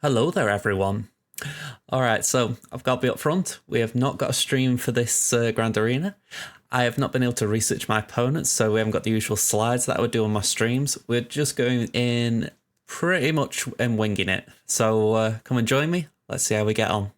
Hello there, everyone. Alright, so I've got to be up front. We have not got a stream for this Grand Arena. I have not been able to research my opponents, so we haven't got the usual slides that I would do on my streams. We're just going in pretty much and winging it. So come and join me. Let's see how we get on.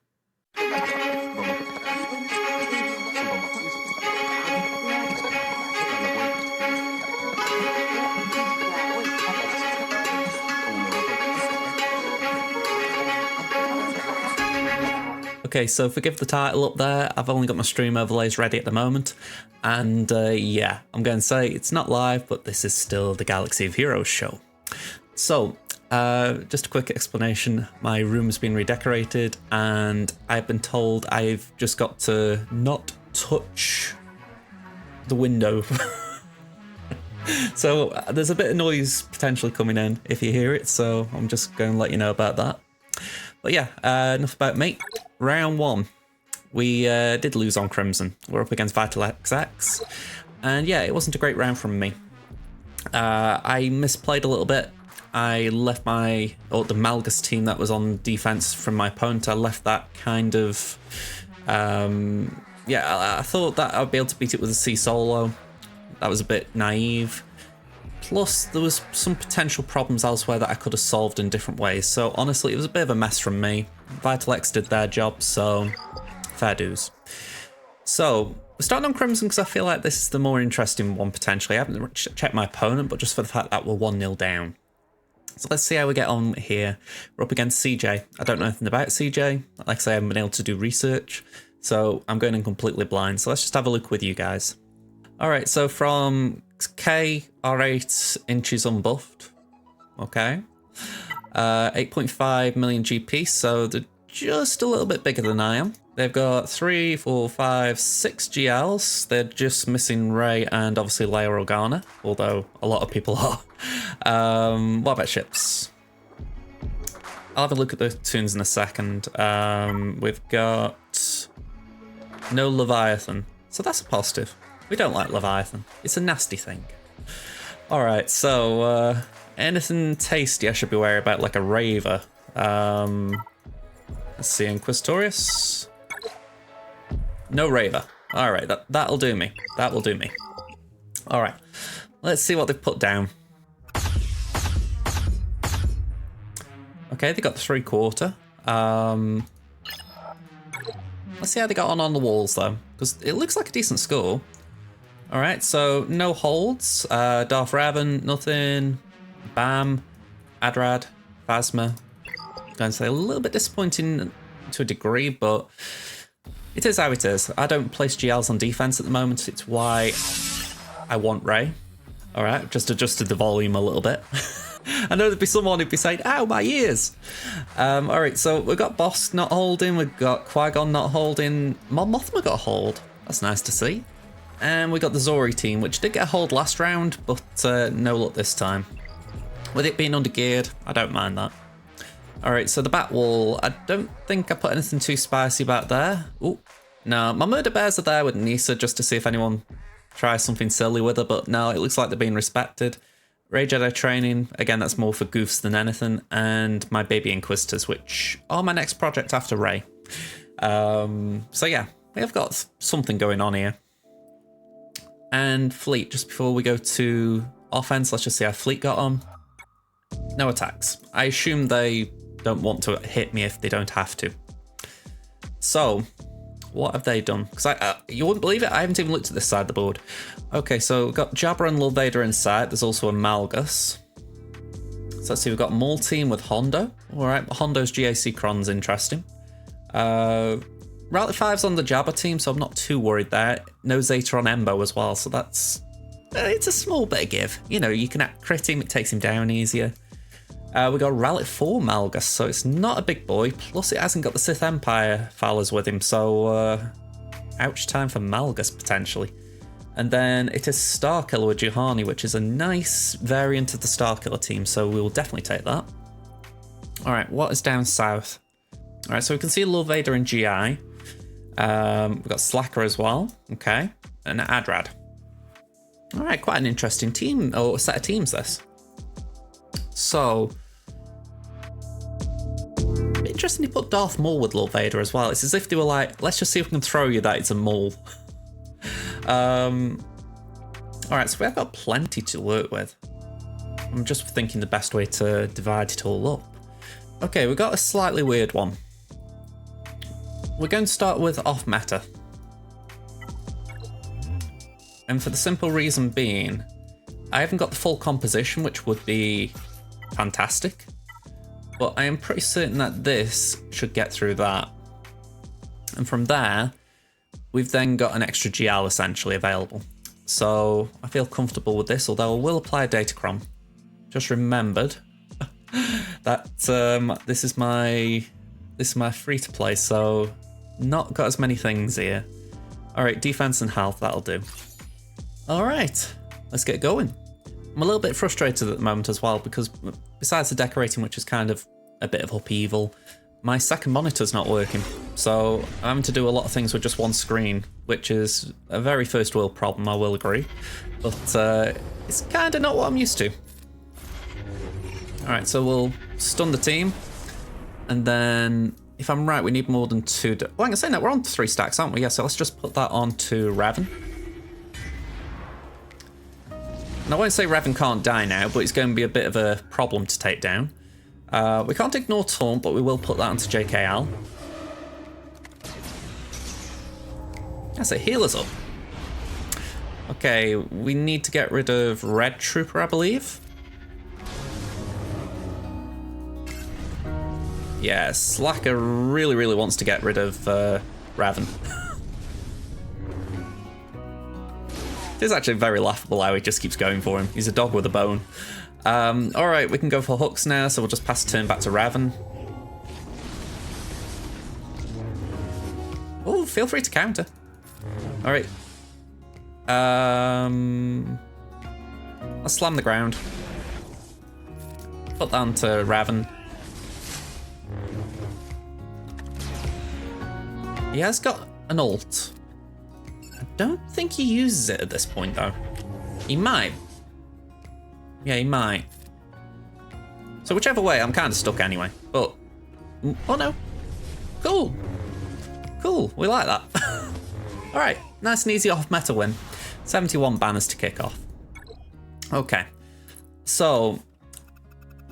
Okay, so forgive the title up there. I've only got my stream overlays ready at the moment. And yeah, I'm going to say it's not live, but this is still the Galaxy of Heroes show. So, just a quick explanation. My room's been redecorated and I've been told I've just got to not touch the window. So there's a bit of noise potentially coming in if you hear it, so I'm just going to let you know about that. But yeah, enough about me. Round one, we did lose on Crimson. We're up against Vital XX, and yeah, it wasn't a great round from me. I misplayed a little bit. I left the Malgus team that was on defense from my opponent. I left that kind of, yeah, I thought that I'd be able to beat it with a C solo. That was a bit naive. Plus, there was some potential problems elsewhere that I could have solved in different ways. So honestly, it was a bit of a mess from me. Vital X did their job, so fair dues. So we're starting on Crimson because I feel like this is the more interesting one potentially. I haven't checked my opponent, but just for the fact that we're 1-0 down. So let's see how we get on here. We're up against CJ. I don't know anything about CJ. Like I say, I haven't been able to do research, so I'm going in completely blind. So let's just have a look with you guys. All right, so from K, R8 inches unbuffed. Okay. 8.5 million GP, so they're just a little bit bigger than I am. They've got 3, 4, 5, 6 GLs. They're just missing Rey and obviously Leia Organa, although a lot of people are. What about ships? I'll have a look at the tunes in a second. We've got no Leviathan, so that's a positive. We don't like Leviathan. It's a nasty thing. Alright, so anything tasty I should be wary about, like a Raver. Let's see, Inquisitorius. No Raver. Alright, that'll do me. That will do me. Alright, let's see what they've put down. Okay, they got the 3/4. Let's see how they got on the walls though, because it looks like a decent score. Alright, so no holds, Darth Revan, nothing, Bam, Adrad, Phasma. I'm going to say a little bit disappointing to a degree, but it is how it is. I don't place GLs on defense at the moment, it's why I want Rey. Alright, just adjusted the volume a little bit. I know there'd be someone who'd be saying, ow, my ears! Alright, so we've got Bosk not holding, we've got Qui-Gon not holding, Mon Mothma got a hold. That's nice to see. And we got the Zori team, which did get a hold last round, but no luck this time. With it being undergeared, I don't mind that. Alright, so the back wall, I don't think I put anything too spicy back there. Ooh, no, my murder bears are there with Nisa just to see if anyone tries something silly with her, but no, it looks like they're being respected. Rey Jedi training, again, that's more for goofs than anything, and my baby Inquisitors, which are my next project after Rey. So yeah, we have got something going on here. And fleet, just before we go to offense, let's just see how fleet got on. No attacks. I assume they don't want to hit me if they don't have to. So, what have they done? Because you wouldn't believe it, I haven't even looked at this side of the board. Okay, so we've got Jabba and Lord Vader inside. There's also a Malgus. So let's see, we've got Maul team with Hondo. All right, Hondo's GAC Cron's interesting. Rally 5's on the Jabba team, so I'm not too worried there. No Zeta on Embo as well, so that's... it's a small bit of give. You know, you can crit him, it takes him down easier. We got Rally 4 Malgus, so it's not a big boy, plus it hasn't got the Sith Empire followers with him, so... ouch time for Malgus, potentially. And then it is Starkiller with Juhani, which is a nice variant of the Starkiller team, so we will definitely take that. Alright, what is down south? Alright, so we can see Lord Vader and GI. We've got Slacker as well, okay, and Adrad. All right, quite an interesting team, or set of teams this. So, interesting he put Darth Maul with Lord Vader as well. It's as if they were like, let's just see if we can throw you that it's a Maul. Alright, so we've got plenty to work with. I'm just thinking the best way to divide it all up. Okay, we've got a slightly weird one. We're going to start with off meta. And for the simple reason being, I haven't got the full composition, which would be fantastic. But I am pretty certain that this should get through that. And from there, we've then got an extra GL essentially available. So I feel comfortable with this, although I will apply a datacron. Just remembered that this is my free to play, so not got as many things here. All right, defense and health, that'll do. All right, let's get going. I'm a little bit frustrated at the moment as well because besides the decorating, which is kind of a bit of upheaval, my second monitor's not working. So I'm having to do a lot of things with just one screen, which is a very first world problem, I will agree. But it's kind of not what I'm used to. All right, so we'll stun the team. And then, if I'm right, we need more than 2. Well, I can say that we're on 3 stacks, aren't we? Yeah, so let's just put that onto Revan. And I won't say Revan can't die now, but it's going to be a bit of a problem to take down. We can't ignore Taunt, but we will put that onto JKL. That's it, heal us up. Okay, we need to get rid of Red Trooper, I believe. Yeah, Slacker really, really wants to get rid of Revan. It is actually very laughable how he just keeps going for him. He's a dog with a bone. Alright, we can go for hooks now, so we'll just pass the turn back to Revan. Oh, feel free to counter. Alright. Let's slam the ground. Put that onto Revan. He has got an ult. I don't think he uses it at this point, though. He might. Yeah, he might. So whichever way, I'm kind of stuck anyway. But, oh no. Cool. Cool, we like that. All right, nice and easy off meta win. 71 banners to kick off. Okay, so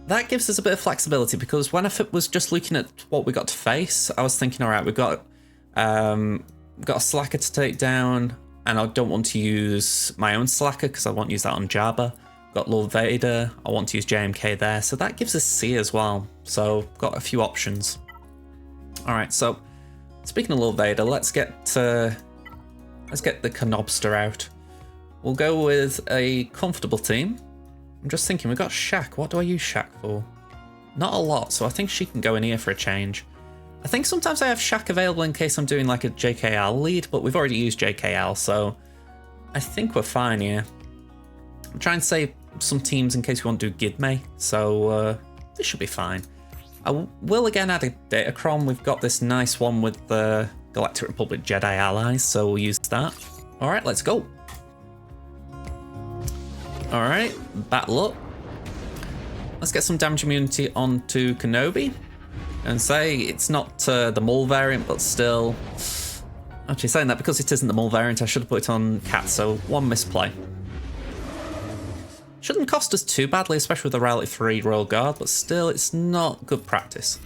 that gives us a bit of flexibility because when I was just looking at what we got to face, I was thinking, all right, we've got a Slacker to take down, and I don't want to use my own Slacker because I won't use that on Jabba. Got Lord Vader, I want to use JMK there, so that gives us C as well. So got a few options. All right, so speaking of Lord Vader, let's get the Canobster out. We'll go with a comfortable team. I'm just thinking, we've got Shaq. What do I use Shaq for? Not a lot, so I think she can go in here for a change. I think sometimes I have Shaq available in case I'm doing like a JKL lead, but we've already used JKL, so I think we're fine here. I'm trying to save some teams in case we want to do Gidme, so this should be fine. I will again add a Datacron. We've got this nice one with the Galactic Republic Jedi allies, so we'll use that. All right, let's go. All right, battle up. Let's get some damage immunity onto Kenobi. And say it's not the Maul variant, but still. Actually, saying that because it isn't the Maul variant, I should have put it on Cat, so one misplay. Shouldn't cost us too badly, especially with the Rally 3 Royal Guard, but still, it's not good practice.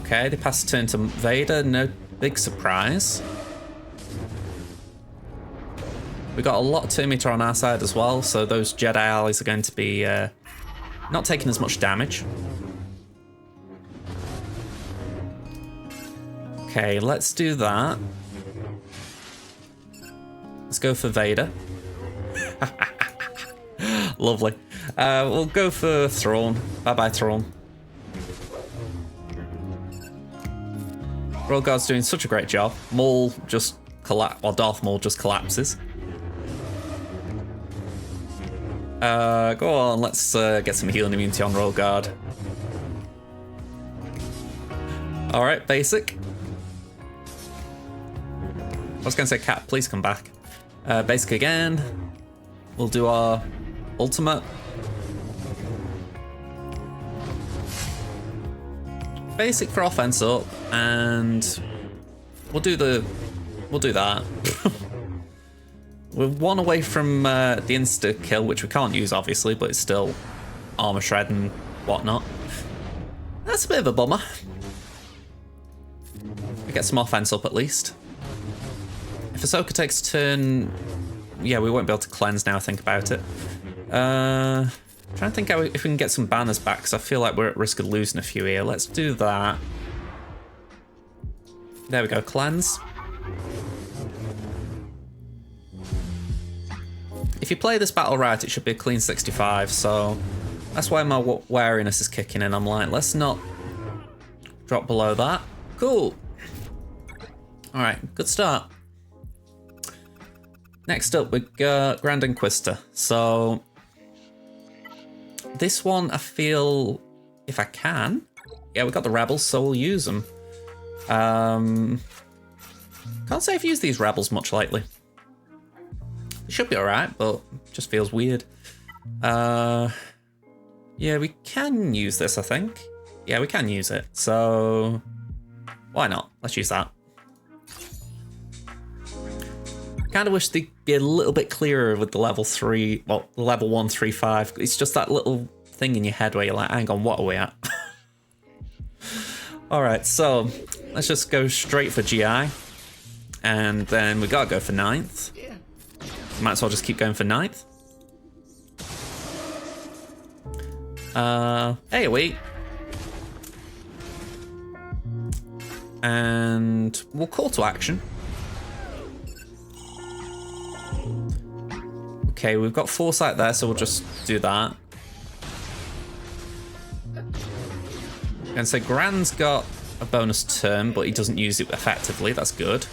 Okay, they pass the turn to Vader, no big surprise. We got a lot of turn meter on our side as well, so those Jedi allies are going to be not taking as much damage. Okay, let's do that. Let's go for Vader. Lovely. We'll go for Thrawn. Bye-bye, Thrawn. Royal Guard's doing such a great job. Maul just Darth Maul just collapses. Go on, let's get some healing immunity on Royal Guard. Alright, basic. I was going to say, Cat, please come back. Basic again. We'll do our ultimate. basic for offense up, and we'll do that. We're one away from the insta kill, which we can't use obviously, but it's still armor shred and whatnot. That's a bit of a bummer. We get some offense up at least. If Ahsoka takes a turn, yeah, we won't be able to cleanse now. Think about it. Trying to think how if we can get some banners back, because I feel like we're at risk of losing a few here. Let's do that. There we go, cleanse. If you play this battle right, it should be a clean 65, so that's why my wariness is kicking in. I'm like, let's not drop below that. Cool. Alright, good start. Next up, we got Grand Inquisitor. So this one, I feel, if I can, yeah, we got the rebels, so we'll use them. Can't say I've used these rebels much lately. It should be alright, but just feels weird. Yeah, we can use this, I think. Yeah, we can use it, so why not? Let's use that. Kind of wish they'd be a little bit clearer with the level 3, well, level 1, 3, 5. It's just that little thing in your head where you're like, hang on, what are we at? Alright, so let's just go straight for GI. And then we gotta go for 9th. Might as well just keep going for 9th. Hey, wait. And we'll call to action. Okay, we've got foresight there, so we'll just do that. And so Grand's got a bonus turn, but he doesn't use it effectively. That's good.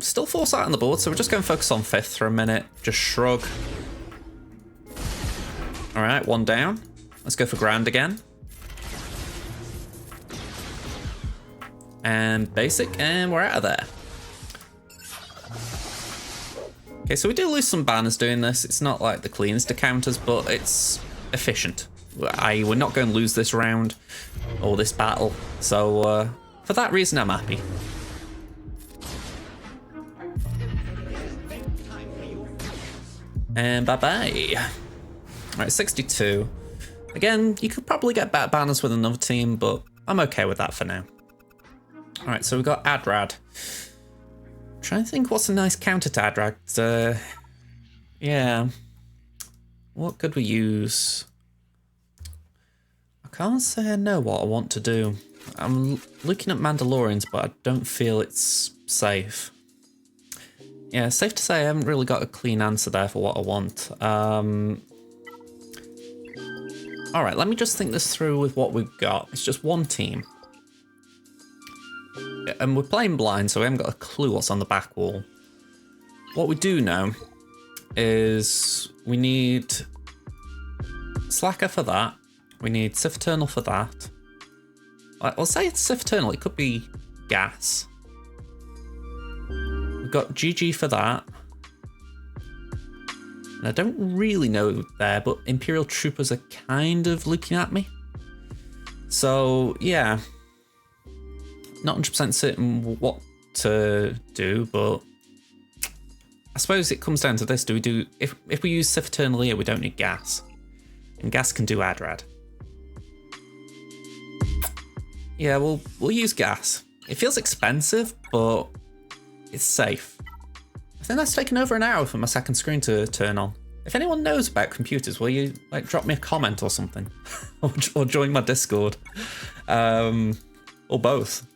Still foresight on the board, so we're just going to focus on 5th for a minute. Just shrug. All right, 1 down. Let's go for Grand again. And basic, and we're out of there. Okay, so we do lose some banners doing this. It's not like the cleanest of counters, but it's efficient. We're not going to lose this round or this battle, so for that reason, I'm happy. And bye-bye. Right, 62. Again, you could probably get better banners with another team, but I'm okay with that for now. All right, so we've got Adrad. Trying to think what's a nice counter to Adrad. Yeah. What could we use? I can't say I know what I want to do. I'm looking at Mandalorians, but I don't feel it's safe. Yeah, safe to say I haven't really got a clean answer there for what I want. All right, let me just think this through with what we've got. It's just one team. And we're playing blind, so we haven't got a clue what's on the back wall. What we do know is we need Slacker for that. We need Sith Eternal for that. I'll say it's Sith Eternal, it could be gas. We've got GG for that. And I don't really know there, but Imperial Troopers are kind of looking at me. So, yeah. Not 100% certain what to do, but I suppose it comes down to this. Do we do, if we use Sith Eternal here, we don't need gas. And gas can do Adrad. Yeah, we'll use gas. It feels expensive, but it's safe. I think that's taken over an hour for my second screen to turn on. If anyone knows about computers, will you like drop me a comment or something? or join my Discord? Or both.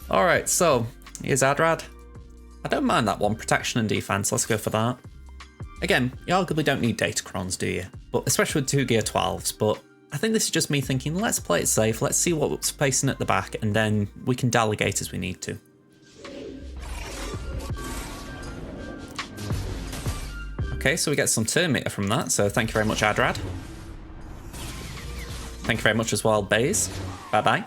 Alright, so here's Adrad. I don't mind that one, protection and defense, let's go for that. Again, you arguably don't need Datacrons, do you? But especially with 2 Gear 12s, but I think this is just me thinking, let's play it safe, let's see what's facing at the back, and then we can delegate as we need to. Okay, so we get some turn meter from that, so thank you very much, Adrad. Thank you very much as well, Baze. Bye-bye.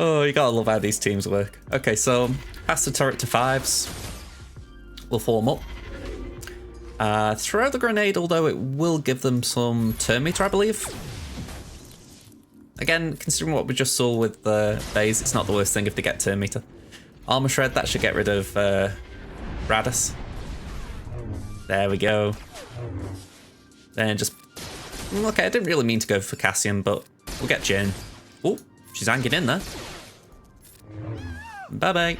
Oh, you gotta love how these teams work. Okay, so pass the turret to 5s. We'll form up. Throw the grenade, although it will give them some turn meter, I believe. Again, considering what we just saw with the Baze, it's not the worst thing if they get turn meter. Armor Shred, that should get rid of Raddus. There we go. Then just... Okay, I didn't really mean to go for Cassian, but we'll get Jin. Oh, she's hanging in there. Bye-bye.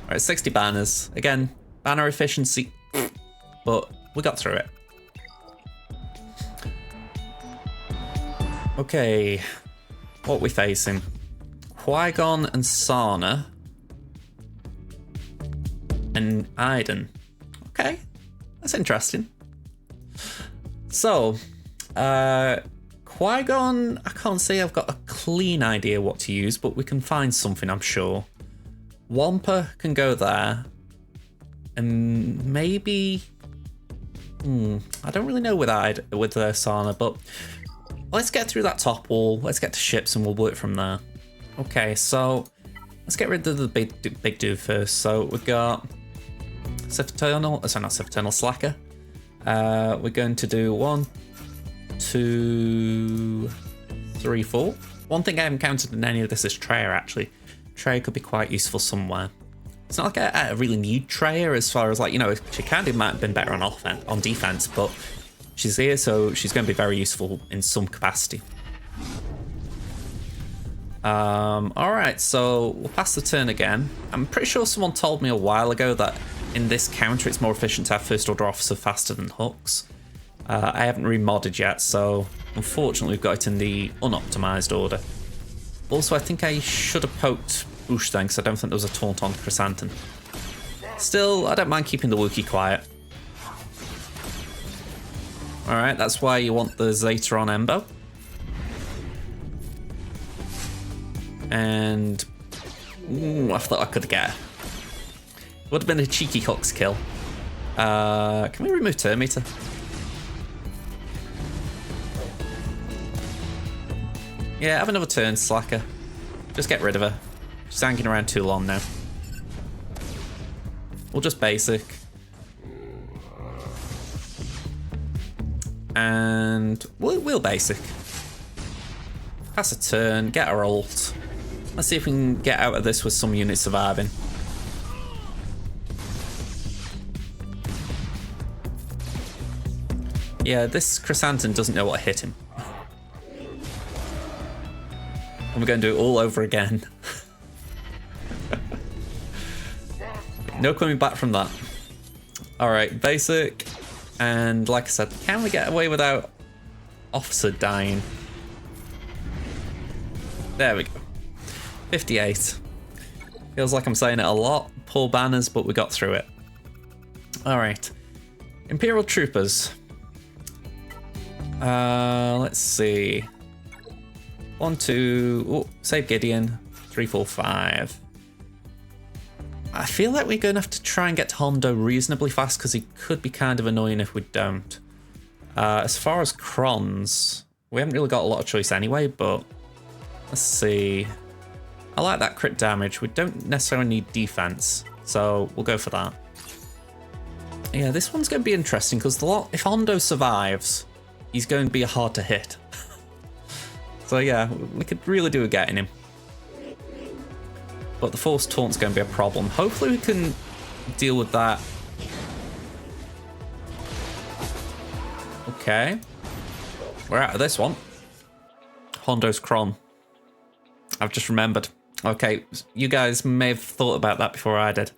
Alright, 60 banners. Again, banner efficiency, but we got through it. Okay, what are we facing? Qui-Gon and Sana. And Iden. Okay, that's interesting. So, Qui-Gon, I can't say I've got a clean idea what to use, but we can find something, I'm sure. Wampa can go there. And maybe... I don't really know with Sana, but let's get through that top wall. Let's get to ships and we'll work from there. Okay, so let's get rid of the big dude first. So we've got Sith-Eternal Slacker. We're going to do 1, 2, 3, 4. One thing I haven't counted in any of this is Traya, actually. Traya could be quite useful somewhere. It's not like I really need Traya as far as, like, you know, she kind of might have been better on defense, but she's here, so she's going to be very useful in some capacity. Alright, so we'll pass the turn again. I'm pretty sure someone told me a while ago that in this counter it's more efficient to have First Order Officer faster than Hooks. I haven't remodded yet, so unfortunately we've got it in the unoptimized order. Also, I think I should have poked Boosh then, because I don't think there was a taunt on Chrysanthemum. Still, I don't mind keeping the Wookiee quiet. Alright, that's why you want the Zeta on Embo. And... Ooh, I thought I could get her. Would have been a cheeky Hooks kill. Can we remove turn meter? Yeah, have another turn, Slacker. Just get rid of her. She's hanging around too long now. We'll just basic. And we'll basic. Pass a turn, get our ult. Let's see if we can get out of this with some units surviving. Yeah, this Chrysanthemum doesn't know what hit him. And we're going to do it all over again. No coming back from that. Alright, basic. And like I said, can we get away without Officer dying? There we go. 58. Feels like I'm saying it a lot. Poor banners, but we got through it. Alright. Imperial Troopers. Let's see. 1, 2, oh, save Gideon. 3, 4, 5. I feel like we're going to have to try and get to Hondo reasonably fast because he could be kind of annoying if we don't. As far as Crons, we haven't really got a lot of choice anyway, but let's see. I like that crit damage. We don't necessarily need defense, so we'll go for that. Yeah, this one's going to be interesting because if Hondo survives, he's going to be hard to hit. So yeah, we could really do with getting him. But the Force Taunt's going to be a problem. Hopefully we can deal with that. Okay. We're out of this one. Hondo's Cron. I've just remembered. Okay, you guys may have thought about that before I did.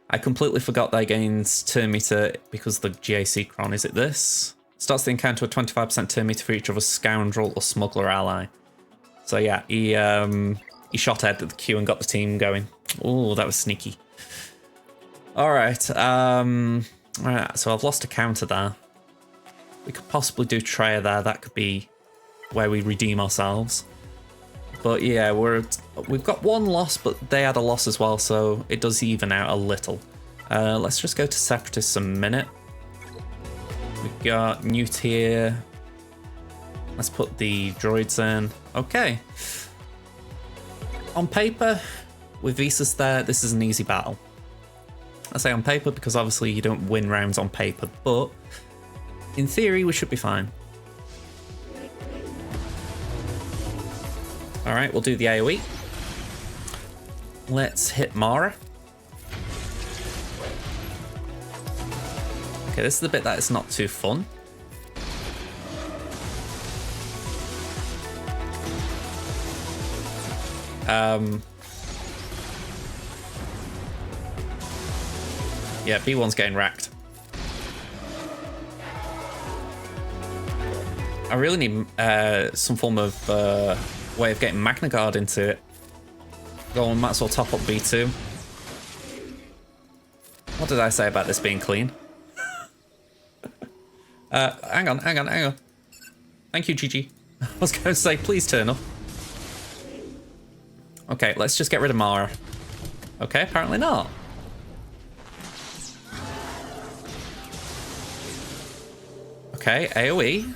I completely forgot that gains turn meter because of the GAC Cron. Is it this? Starts the encounter with 25% turn meter for each other scoundrel or smuggler ally. So yeah, he shot ahead of the queue and got the team going. Oh, that was sneaky. Alright, alright, so I've lost a counter there. We could possibly do Traya there. That could be where we redeem ourselves. But yeah, we've got one loss, but they had a loss as well, so it does even out a little. Let's just go to Separatists a minute. We've got Newt here. Let's put the droids in. Okay. On paper, with Visas there, this is an easy battle. I say on paper because obviously you don't win rounds on paper, but in theory we should be fine. Alright, we'll do the AoE. Let's hit Mara. Okay, this is the bit that is not too fun. Yeah, B1's getting racked. I really need some form of way of getting Magna Guard into it. Go on, might as well top up B2. What did I say about this being clean? Hang on. Thank you, GG. I was going to say, please turn up. Okay, let's just get rid of Mara. Okay, apparently not. Okay, AoE.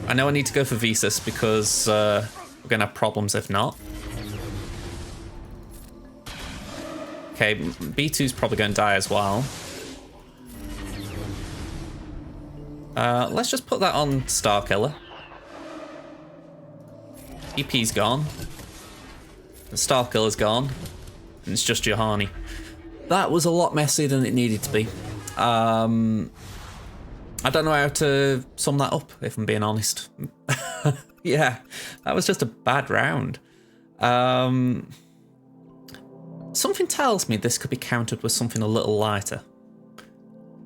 I know I need to go for Visas because we're going to have problems if not. Okay, B2's probably going to die as well. Let's just put that on Starkiller. EP's gone. The Starkiller's gone. And it's just Johanny. That was a lot messier than it needed to be. I don't know how to sum that up, if I'm being honest. Yeah, that was just a bad round. Something tells me this could be countered with something a little lighter.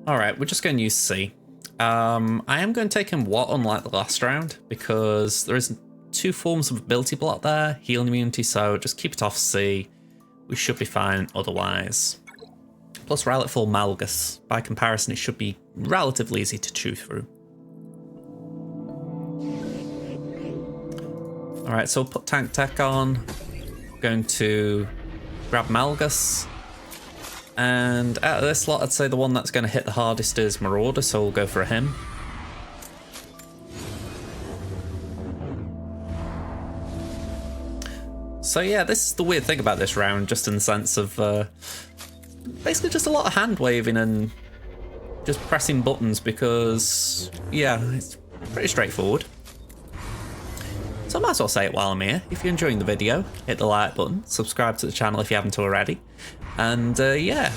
Alright, we're just going to use C. I am going to take him what, unlike the last round, because there is 2 forms of ability block there, heal and immunity, so just keep it off C. We should be fine otherwise. Plus Relic full Malgus. By comparison, it should be relatively easy to chew through. Alright, so we'll put tank tech on. Going to grab Malgus. And out of this lot, I'd say the one that's going to hit the hardest is Marauder, so we'll go for him. So yeah, this is the weird thing about this round, just in the sense of basically just a lot of hand waving and just pressing buttons because, yeah, it's pretty straightforward. So I might as well say it while I'm here. If you're enjoying the video, hit the like button, subscribe to the channel if you haven't already, and yeah,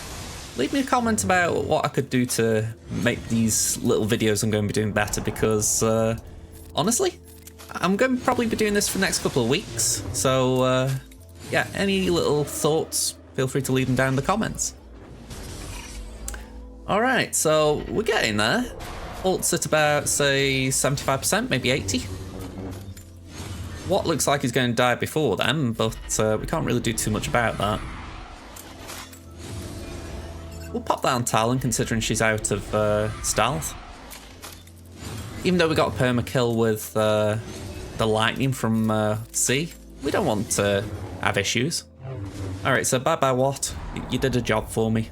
leave me a comment about what I could do to make these little videos I'm going to be doing better, because honestly, I'm going to probably be doing this for the next couple of weeks, so yeah, any little thoughts, feel free to leave them down in the comments. Alright, so we're getting there. Ult's at about, say, 75%, maybe 80%. What looks like he's going to die before then, but we can't really do too much about that. We'll pop that on Talon, considering she's out of stealth. Even though we got a perma kill with the lightning from C, we don't want to have issues. Alright, so bye-bye Watt. You did a job for me.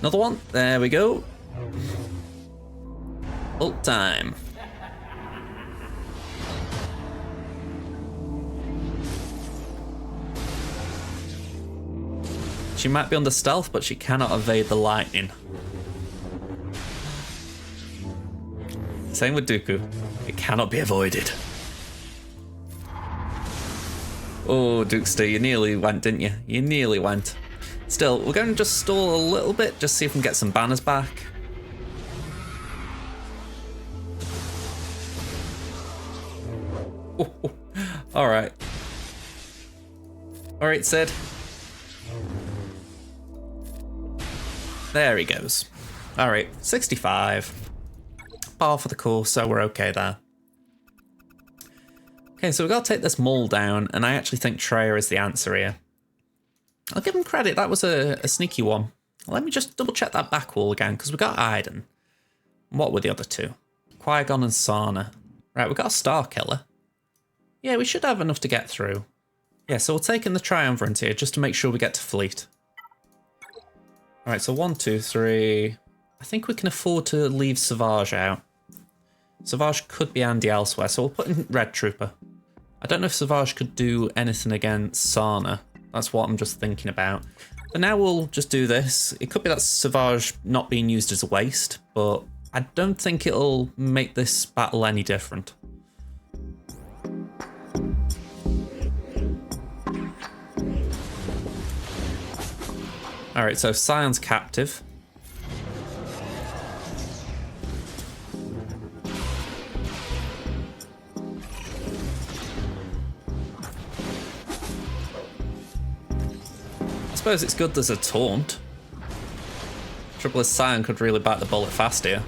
Another one. There we go. Ult time. She might be under stealth, but she cannot evade the lightning. Same with Dooku. It cannot be avoided. Oh, Dukester, you nearly went, didn't you? You nearly went. Still, we're going to just stall a little bit, just see if we can get some banners back. Oh, alright. Alright, Sid. There he goes. Alright, 65. Par for the course, so we're okay there. Okay, so we've got to take this Maul down, and I actually think Traya is the answer here. I'll give him credit, that was a sneaky one. Let me just double check that back wall again, because we got Iden. What were the other 2? Qui-Gon and Sana. Right, we got a Starkiller. Yeah, we should have enough to get through. Yeah, so we're taking the Triumvirate here, just to make sure we get to Fleet. Alright, so 1, 2, 3. I think we can afford to leave Savage out. Savage could be handy elsewhere, so we'll put in Red Trooper. I don't know if Savage could do anything against Sana. That's what I'm just thinking about. But now we'll just do this. It could be that Savage not being used as a waste, but I don't think it'll make this battle any different. Alright, so Scion's captive. I suppose it's good there's a taunt. Trouble is Scion could really bite the bullet fast here.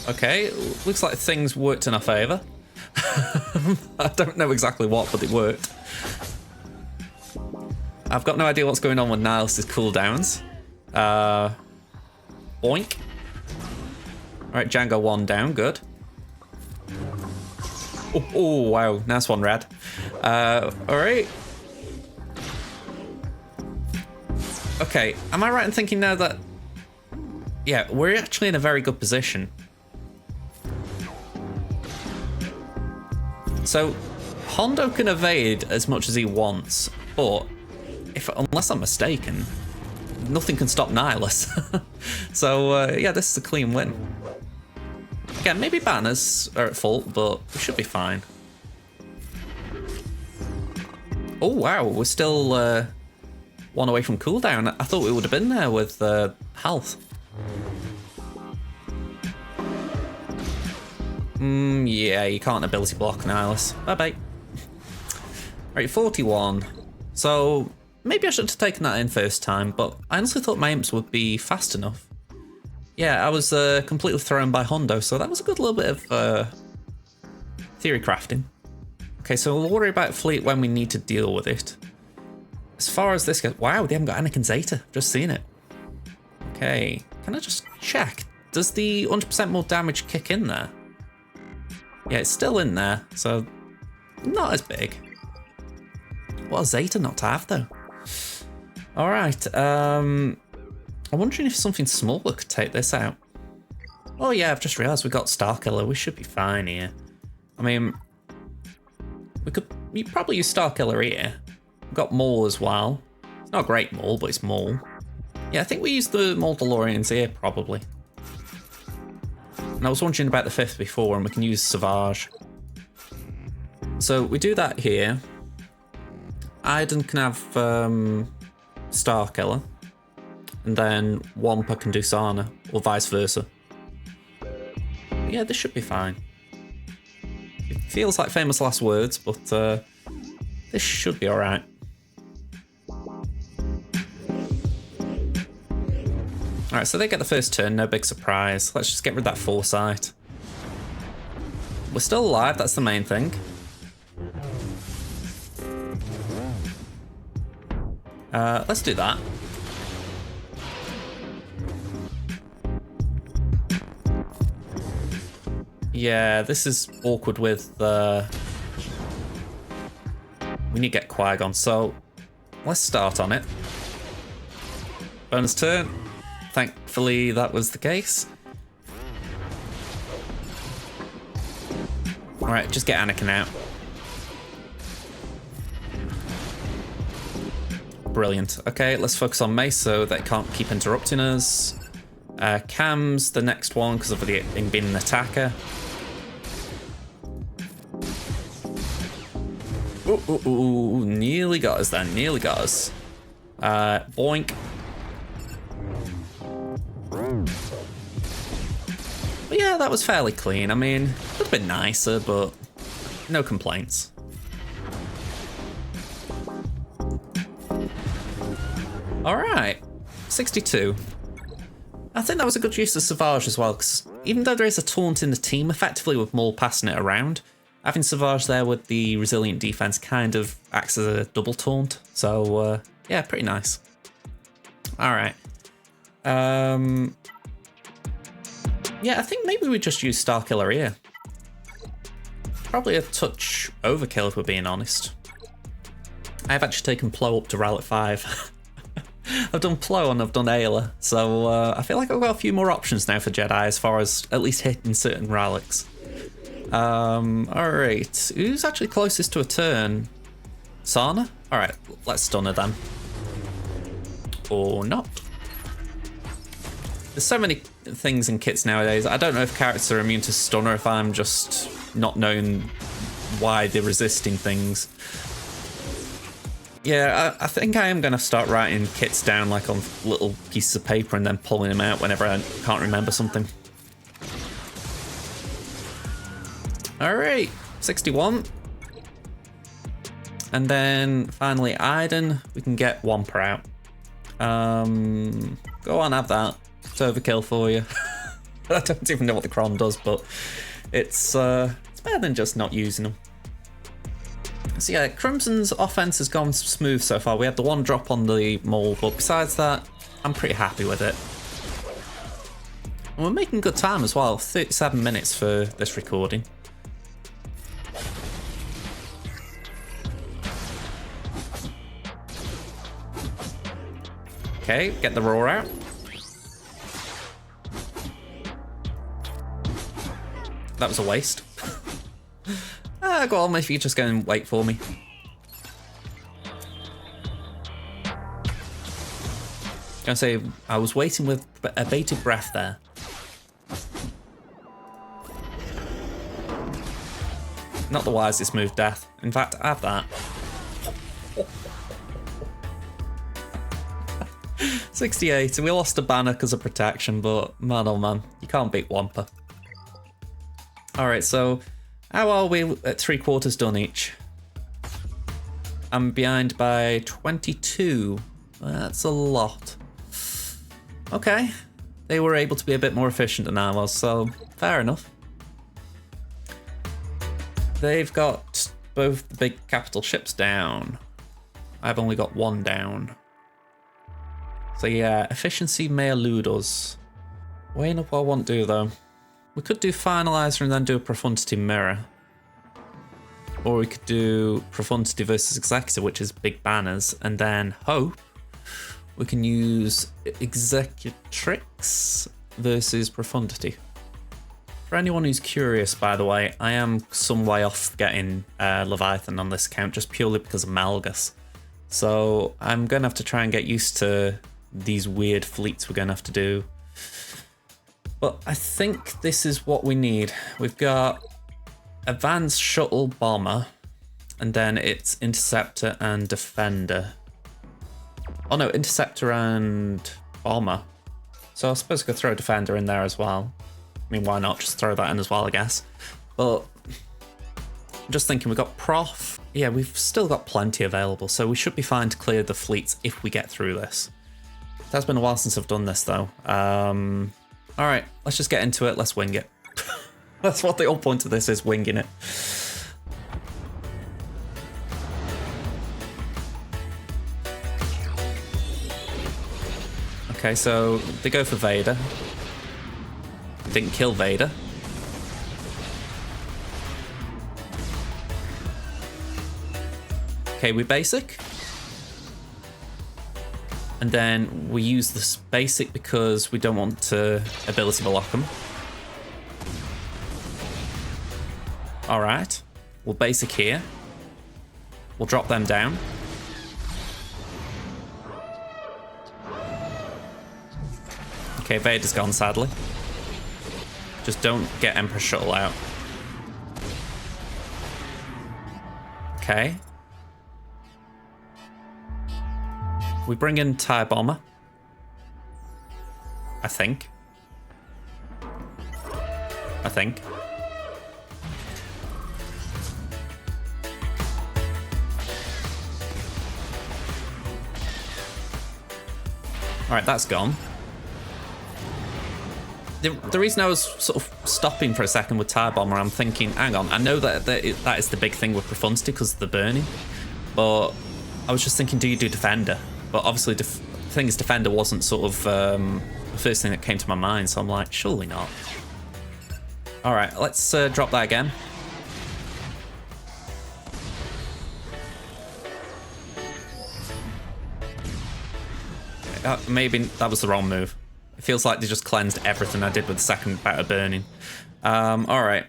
Okay, looks like things worked in our favour. I don't know exactly what, but it worked. I've got no idea what's going on with Nihilus' cooldowns. Boink. Alright, Django 1 down, good. Oh, wow, nice one, Rad. Alright. Okay, am I right in thinking now that... Yeah, we're actually in a very good position. So, Hondo can evade as much as he wants, but unless I'm mistaken, nothing can stop Nihilus. So, yeah, this is a clean win. Again, maybe banners are at fault, but we should be fine. Oh, wow, we're still one away from cooldown. I thought we would have been there with health. Yeah, you can't ability block Nihilus. Bye-bye. Right, 41. So, maybe I should have taken that in first time, but I honestly thought my imps would be fast enough. Yeah, I was completely thrown by Hondo, so that was a good little bit of theory crafting. Okay, so we'll worry about fleet when we need to deal with it. As far as this goes, wow, they haven't got Anakin Zeta. Just seen it. Okay, can I just check? Does the 100% more damage kick in there? Yeah, it's still in there, so not as big. What a Zeta not to have, though. All right, I'm wondering if something smaller could take this out. Oh yeah, I've just realised we got Starkiller. We should be fine here. I mean, you probably use Starkiller here. We've got Maul as well. It's not a great Maul, but it's Maul. Yeah, I think we use the Maul-DeLoreans here, probably. And I was wondering about the 5th before, and we can use Savage. So we do that here. Iden can have Starkiller. And then Wampa can do Sana, or vice versa. But yeah, this should be fine. It feels like famous last words, but this should be alright. Alright, so they get the first turn, no big surprise. Let's just get rid of that foresight. We're still alive, that's the main thing. Let's do that. Yeah, this is awkward with we need to get Qui-Gon, so let's start on it. Bonus turn. Thankfully, that was the case. Alright, just get Anakin out. Brilliant. Okay, let's focus on Mace so they can't keep interrupting us. Cam's the next one because of him being an attacker. Ooh, nearly got us then, nearly got us. Boink. But yeah, that was fairly clean. I mean, it could have been nicer, but no complaints. Alright, 62. I think that was a good use of Savage as well, because even though there is a taunt in the team, effectively with Maul passing it around, having Savage there with the resilient defense kind of acts as a double taunt. So, yeah, pretty nice. Alright. Yeah, I think maybe we just use Starkiller here. Probably a touch overkill if we're being honest. I've actually taken Plo up to Rally 5. I've done Plo and I've done Ayla, so I feel like I've got a few more options now for Jedi as far as at least hitting certain relics. Alright. Who's actually closest to a turn? Sana? Alright, let's stun her then. Or not. There's so many things in kits nowadays. I don't know if characters are immune to stun or if I'm just not knowing why they're resisting things. Yeah, I think I am going to start writing kits down like on little pieces of paper and then pulling them out whenever I can't remember something. Alright, 61. And then finally Iden, we can get Wampa out. Go on, have that. It's overkill for you. I don't even know what the Cron does, but it's better than just not using them. So yeah, Crimson's offense has gone smooth so far. We had the one drop on the Maul, but besides that, I'm pretty happy with it. And we're making good time as well. 37 minutes for this recording. Okay, get the roar out. That was a waste. Go on, if you just go and wait for me. Gonna say, I was waiting with a bated breath there. Not the wisest move, Death. In fact, have that. 68, and we lost a banner because of protection, but man oh man, you can't beat Wampa. Alright, so how are we at 3/4 done each? I'm behind by 22. That's a lot. Okay, they were able to be a bit more efficient than I was, so fair enough. They've got both the big capital ships down. I've only got one down. So yeah, efficiency may elude us. Weighing up what I want to do though. We could do Finalizer and then do a Profundity mirror. Or we could do Profundity versus Executor, which is big banners, and then hope we can use Executrix versus Profundity. For anyone who's curious, by the way, I am some way off getting Leviathan on this account just purely because of Malgus. So I'm going to have to try and get used to these weird fleets we're going to have to do. But I think this is what we need. We've got Advanced Shuttle Bomber, and then it's Interceptor and Defender. Oh no, Interceptor and Bomber. So I suppose I could throw Defender in there as well. I mean, why not just throw that in as well, I guess. But I'm just thinking, we've got Prof. Yeah, we've still got plenty available, so we should be fine to clear the fleets if we get through this. It has been a while since I've done this though. Alright, let's just get into it, let's wing it. That's what the whole point of this is, winging it. Okay, so they go for Vader. Didn't kill Vader. Okay, we basic. And then we use this basic because we don't want to ability block them. Alright, we'll basic here. We'll drop them down. Okay, Vader's gone, sadly. Just don't get Emperor Shuttle out. Okay. We bring in TIE Bomber. I think. Alright, that's gone. The reason I was sort of stopping for a second with TIE Bomber, I'm thinking, hang on, I know that is the big thing with Profundity because of the burning, but I was just thinking, do you do Defender? But obviously the thing is, Defender wasn't sort of the first thing that came to my mind, so I'm like, surely not. Alright, let's drop that again. Maybe that was the wrong move. It feels like they just cleansed everything I did with the second bout of burning. Alright.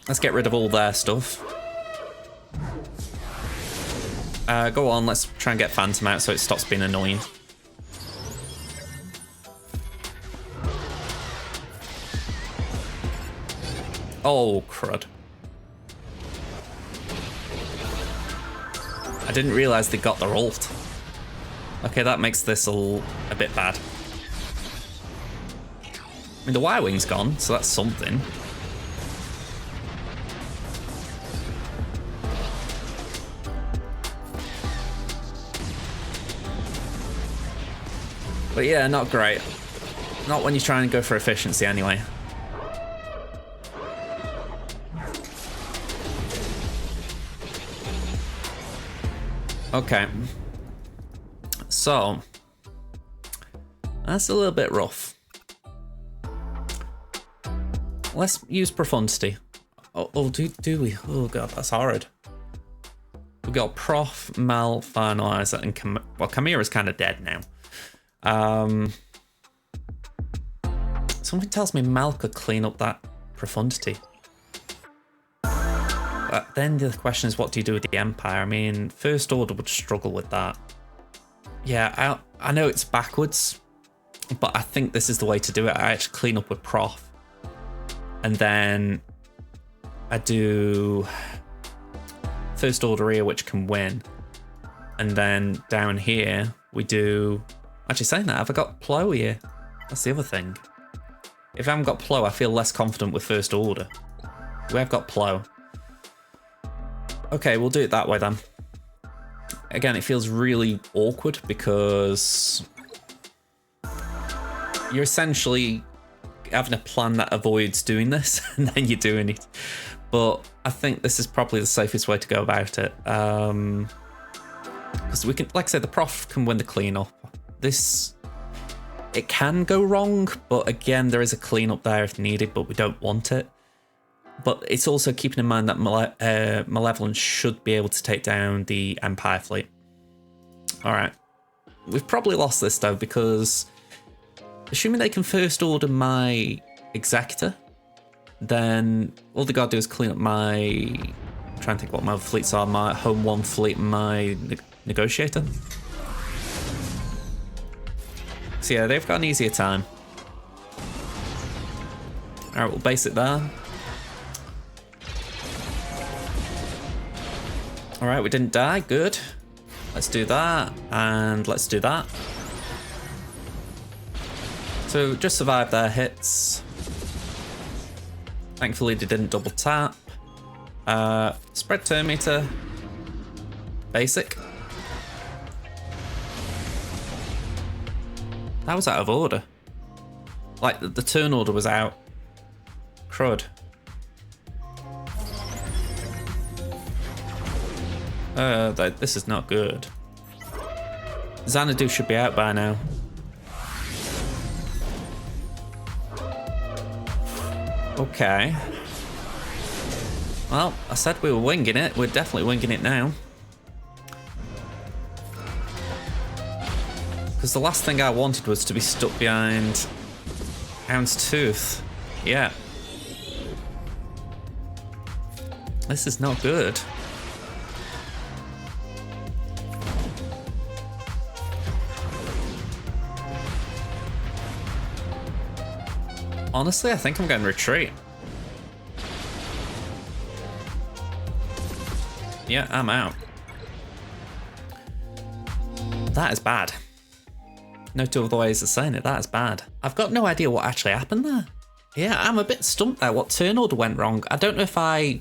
Let's get rid of all their stuff. Go on, let's try and get Phantom out so it stops being annoying. Oh, crud. I didn't realise they got their ult. Okay, that makes this a bit bad. I mean, the Y-Wing's gone, so that's something. But yeah, not great. Not when you're trying to go for efficiency anyway. Okay. So, that's a little bit rough. Let's use Profundity. Oh, do we? Oh god, that's horrid. We've got Prof, Mal, Finalizer, and Chimaera's kind of dead now. Something tells me Mal could clean up that Profundity. But then the question is, what do you do with the Empire? I mean, First Order would struggle with that. Yeah, I know it's backwards, but I think this is the way to do it. I actually clean up with Prof. And then I do First Order here, which can win. And then down here, we do... Actually, saying that, have I got Plo here? That's the other thing. If I haven't got Plo, I feel less confident with First Order. We have got Plo. Okay, we'll do it that way then. Again, it feels really awkward because you're essentially having a plan that avoids doing this, and then you're doing it. But I think this is probably the safest way to go about it. Because we can, like I said, the Prof can win the cleanup. This, it can go wrong, but again, there is a cleanup there if needed, but we don't want it. But it's also keeping in mind that Malevolence should be able to take down the Empire fleet. All right. We've probably lost this, though, because assuming they can First Order my Executor, then all they got to do is clean up my... I'm trying to think what my other fleets are. My Home 1 fleet and my Negotiator. So yeah, they've got an easier time. All right, we'll base it there. All right, we didn't die, good. Let's do that, and let's do that. So just survived their hits. Thankfully they didn't double tap. Spread turn meter. Basic. That was out of order. Like, the turn order was out. Crud. This is not good. Xanadu should be out by now. Okay. Well, I said we were winging it. We're definitely winging it now. Because the last thing I wanted was to be stuck behind Houndstooth. Yeah. This is not good. Honestly, I think I'm going to retreat. Yeah, I'm out. That is bad. No two other ways of saying it, that is bad. I've got no idea what actually happened there. Yeah, I'm a bit stumped there. What turn order went wrong? I don't know if I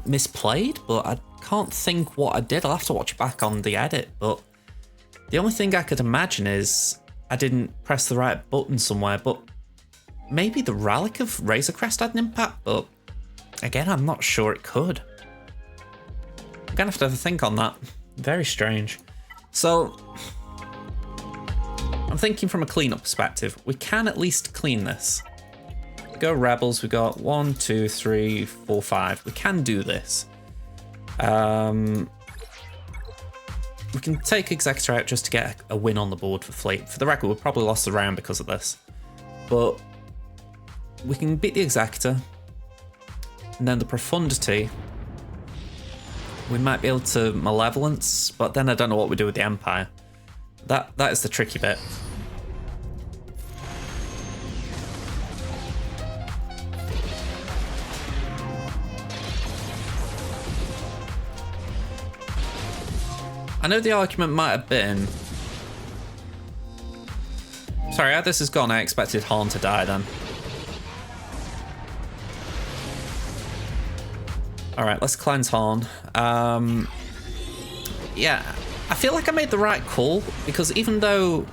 misplayed, but I can't think what I did. I'll have to watch it back on the edit, but the only thing I could imagine is I didn't press the right button somewhere, but maybe the Relic of Razor Crest had an impact, but again, I'm not sure it could. I'm gonna have to think on that. Very strange. So, I'm thinking from a cleanup perspective, we can at least clean this. Go Rebels, we got 1, 2, 3, 4, 5. We can do this. We can take Executor out just to get a win on the board for fleet. For the record, we probably lost the round because of this. But we can beat the Executor. And then the Profundity, we might be able to Malevolence, but then I don't know what we do with the Empire. That is the tricky bit. I know the argument might have been... Sorry, how this has gone, I expected Han to die then. Alright, let's cleanse Han. Yeah, I feel like I made the right call, because even though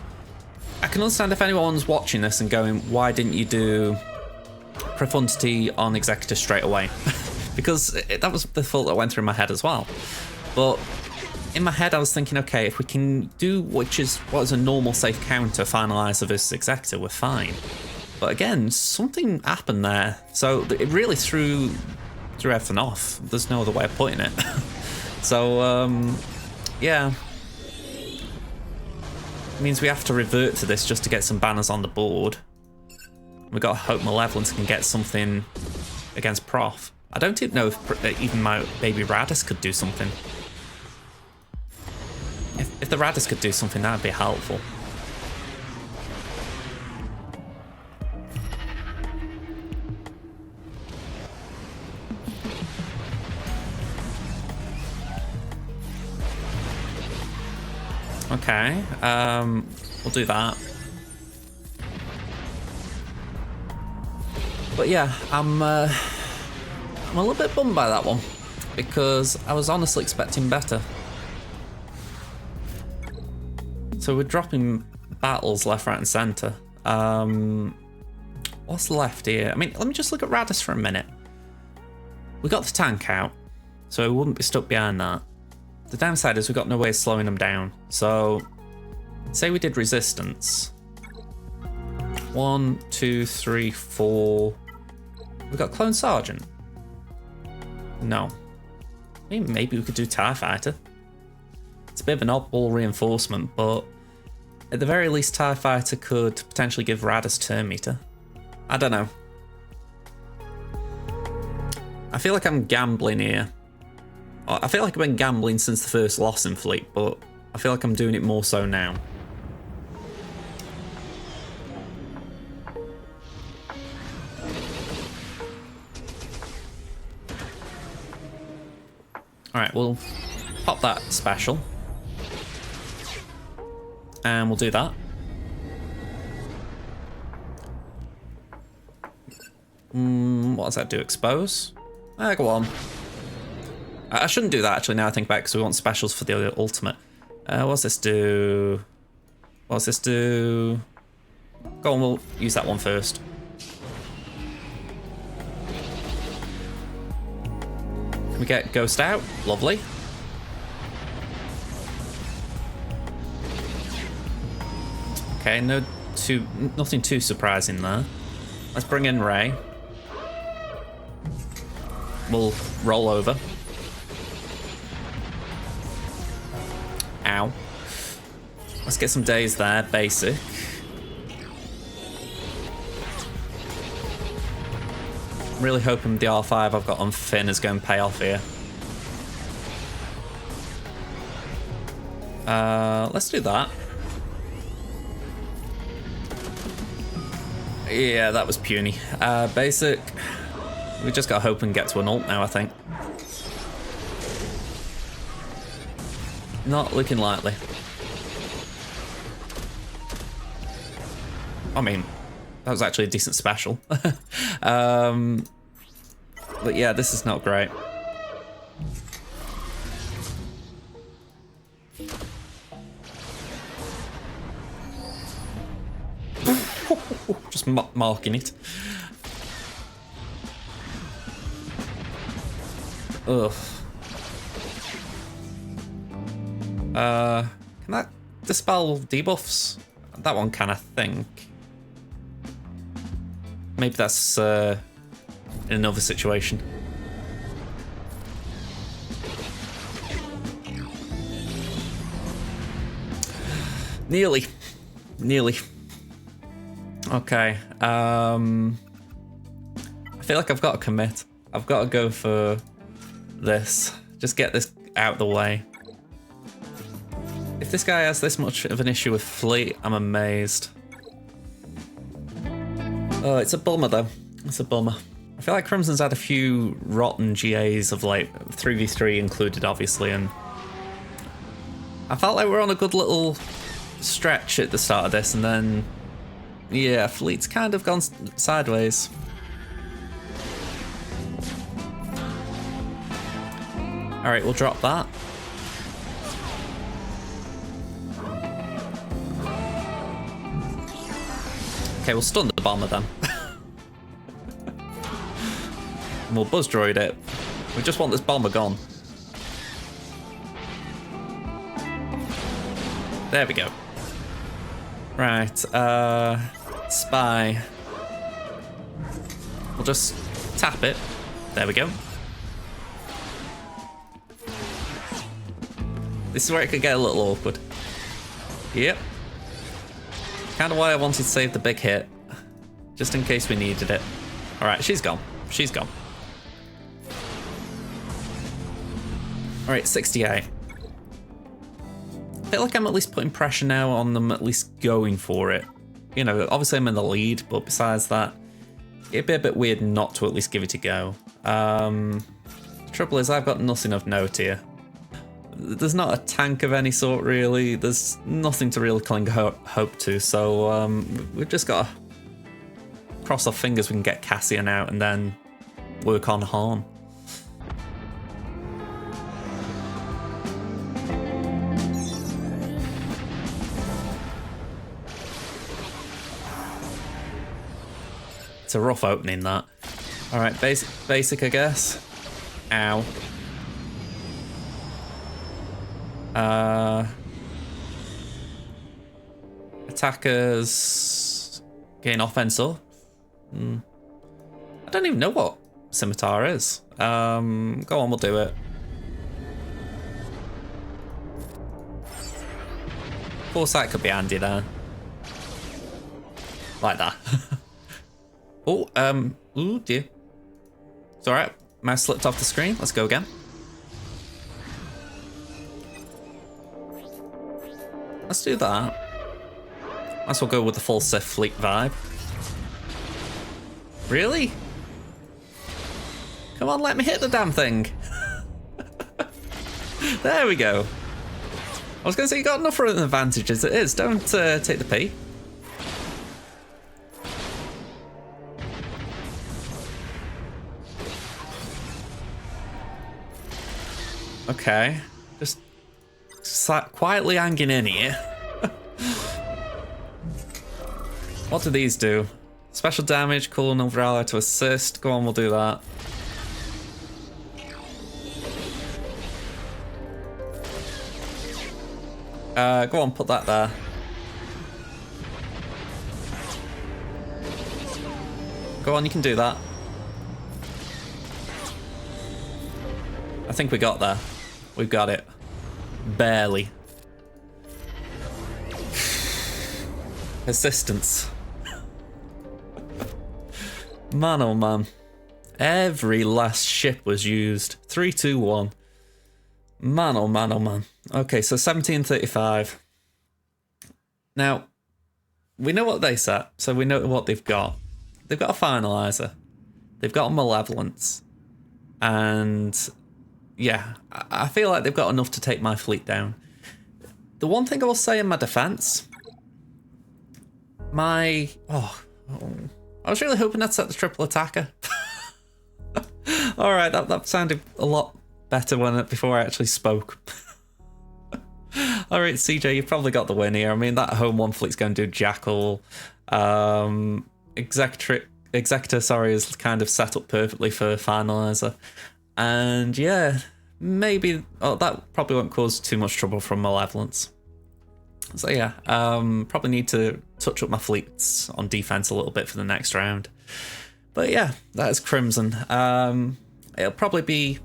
I can understand if anyone's watching this and going, why didn't you do Profundity on Executor straight away? Because that was the thought that went through my head as well. But in my head I was thinking, okay, if we can do what is a normal safe counter, Finalizer versus Executor, we're fine. But again, something happened there. So it really threw everything off. There's no other way of putting it. So, yeah. It means we have to revert to this just to get some banners on the board. We've got to hope Malevolence can get something against Prof. I don't even know if even my baby Raddus could do something. If the Raddus could do something, that would be helpful. Okay, we'll do that. But yeah, I'm a little bit bummed by that one, because I was honestly expecting better. So we're dropping battles left, right, and centre. What's left here? I mean, let me just look at Raddus for a minute. We got the tank out, so we wouldn't be stuck behind that. The downside is we've got no way of slowing them down. So, say we did resistance. 1, 2, 3, 4. We've got Clone Sergeant. No. I mean, maybe we could do TIE Fighter. It's a bit of an oddball reinforcement, but at the very least, TIE Fighter could potentially give Raddus turn meter. I don't know. I feel like I'm gambling here. I feel like I've been gambling since the first loss in Fleet, but I feel like I'm doing it more so now. Alright, we'll pop that special. And we'll do that. What does that do? Expose? Go on. I shouldn't do that actually now I think back, because we want specials for the ultimate. What's this do? What's this do? Go on, we'll use that one first. Can we get Ghost out? Lovely. Okay, nothing too surprising there. Let's bring in Rey. We'll roll over. Ow. Let's get some days there, basic. I'm really hoping the R5 I've got on Finn is going to pay off here. Let's do that. Yeah, that was puny. Basic. We just got to hope and get to an ult now, I think. Not looking likely. I mean, that was actually a decent special. But yeah, this is not great. Just marking it. Ugh. Can that dispel debuffs? That one can, I think. Maybe that's in another situation. Nearly. Okay. I feel like I've got to commit. I've got to go for this. Just get this out of the way. If this guy has this much of an issue with fleet, I'm amazed. Oh, it's a bummer though. It's a bummer. I feel like Crimson's had a few rotten GAs of like 3v3 included, obviously, and I felt like we're on a good little stretch at the start of this, and then, yeah, fleet's kind of gone sideways. All right, we'll drop that. Okay, we'll stun the bomber then. And we'll buzz droid it. We just want this bomber gone. There we go. Right, spy. We'll just tap it. There we go. This is where it could get a little awkward. Yep. Kind of why I wanted to save the big hit. Just in case we needed it. Alright, she's gone. She's gone. Alright, 68. I feel like I'm at least putting pressure now on them, at least going for it. You know, obviously I'm in the lead, but besides that, it'd be a bit weird not to at least give it a go. The trouble is I've got nothing of note here. There's not a tank of any sort, really. There's nothing to really cling hope to, so we've just got to cross our fingers we can get Cassian out and then work on Han. It's a rough opening, that. Alright, basic, I guess. Ow. Attackers gain offense up. I don't even know what scimitar is. Go on, we'll do it. Foresight could be handy there. Like that. Oh, ooh, dear. It's alright. Mouse slipped off the screen. Let's go again. Let's do that. Might as well go with the full Sith fleet vibe. Really? Come on, let me hit the damn thing. There we go. I was going to say, you got enough of an advantage as it is. Don't take the P. Okay. Just quietly hanging in here. What do these do? Special damage, cool another ally to assist. Go on, we'll do that. Go on, put that there. Go on, you can do that. I think we got there. We've got it. Barely. Persistence. Man, oh man. Every last ship was used. 3, 2, 1. Man, oh man, oh man. Okay, so 1735. Now, we know what they set, so we know what they've got. They've got a Finalizer. They've got a Malevolence. And yeah, I feel like they've got enough to take my fleet down. The one thing I will say in my defense, I was really hoping I'd set the triple attacker. All right, that sounded a lot better before I actually spoke. All right, CJ, you've probably got the win here. I mean, that home one fleet's going to do Jackal. Executor, sorry, is kind of set up perfectly for Finalizer. And yeah, maybe that probably won't cause too much trouble from Malevolence. So yeah, probably need to touch up my fleets on defense a little bit for the next round. But yeah, that is Crimson. It'll probably be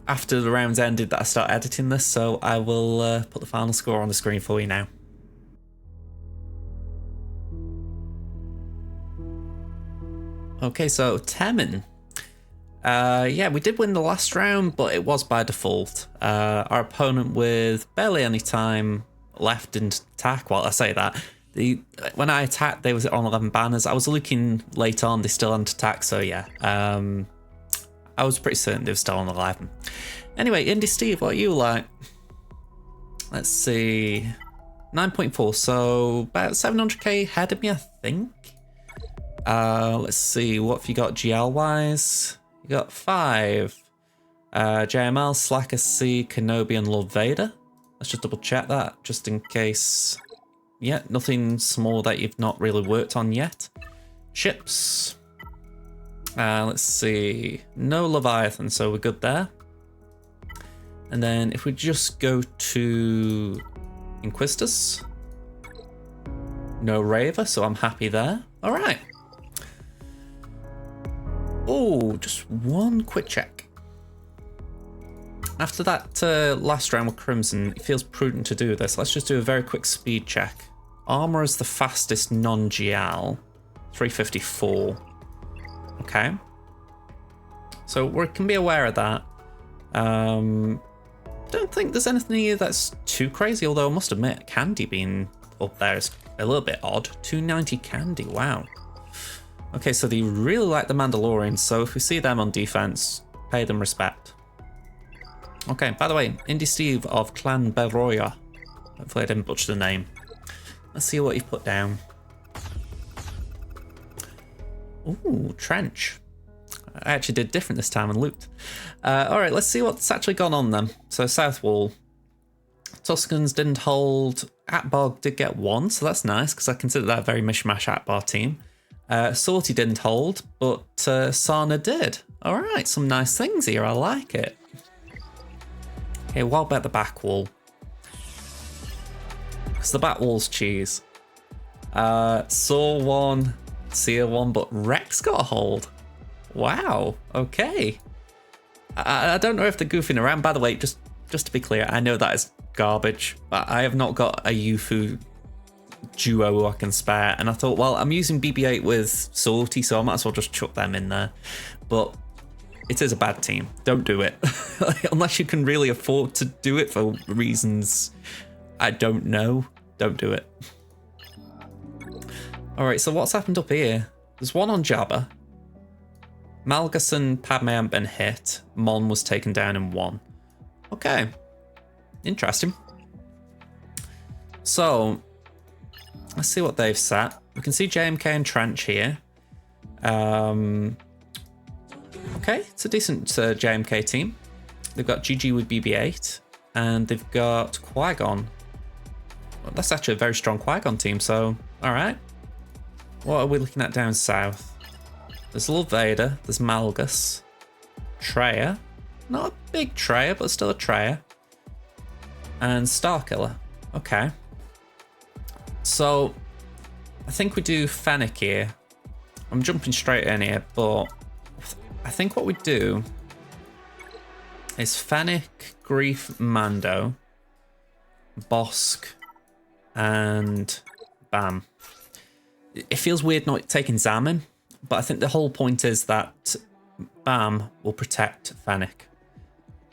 after the round's ended that I start editing this, so I will put the final score on the screen for you now. Okay, so Temmin. Yeah, we did win the last round, but it was by default. Our opponent with barely any time left didn't attack. Well, I say that. When I attacked, they was on 11 banners. I was looking late on, they still hadn't attacked, so yeah. I was pretty certain they were still on 11. Anyway, IndySteve, what are you like? Let's see. 9.4, so about 700k ahead of me, I think. Let's see, what have you got GL-wise? You got 5. JML, Slacker C, Kenobi, and Lord Vader. Let's just double check that, just in case. Yeah, nothing small that you've not really worked on yet. Ships. Let's see. No Leviathan, so we're good there. And then if we just go to Inquisitors. No Raver, so I'm happy there. All right. Oh, just one quick check. After that last round with Crimson, it feels prudent to do this. Let's just do a very quick speed check. Armor is the fastest non-GL, 354. Okay. So we can be aware of that. Don't think there's anything here that's too crazy, although I must admit, Candy being up there is a little bit odd. 290 Candy, wow. Okay, so they really like the Mandalorians, so if we see them on defense, pay them respect. Okay, by the way, IndySteve of Clan Beroya. Hopefully I didn't butcher the name. Let's see what you've put down. Ooh, Trench. I actually did different this time and looped. Alright, let's see what's actually gone on then. So South Wall. Tuscans didn't hold. Atbar did get 1, so that's nice, because I consider that a very mishmash Atbar team. Sortie didn't hold, but Sana did. Alright, some nice things here, I like it. Okay, what about the back wall? Because the back wall's cheese. Saw 1, Seer 1, but Rex got a hold. Wow, okay. I don't know if they're goofing around. By the way, just to be clear, I know that is garbage. I have not got a Yufu duo who I can spare, and I thought, well, I'm using BB-8 with Sortie, so I might as well just chuck them in there. But it is a bad team. Don't do it. Unless you can really afford to do it for reasons I don't know. Don't do it. Alright, so what's happened up here? There's one on Jabba. Malgus and Padme haven't been hit. Mon was taken down in 1. Okay. Interesting. So, let's see what they've set. We can see JMK and Trench here. Okay, it's a decent JMK team. They've got GG with BB-8, and they've got Qui-Gon. Well, that's actually a very strong Qui-Gon team, so alright. What are we looking at down south? There's Lord Vader, there's Malgus, Traya, not a big Traya, but still a Traya, and Starkiller. Okay. So, I think we do Fennec here. I'm jumping straight in here, but I think what we do is Fennec, Grief, Mando, Bosk, and Bam. It feels weird not taking Zaman, but I think the whole point is that Bam will protect Fennec.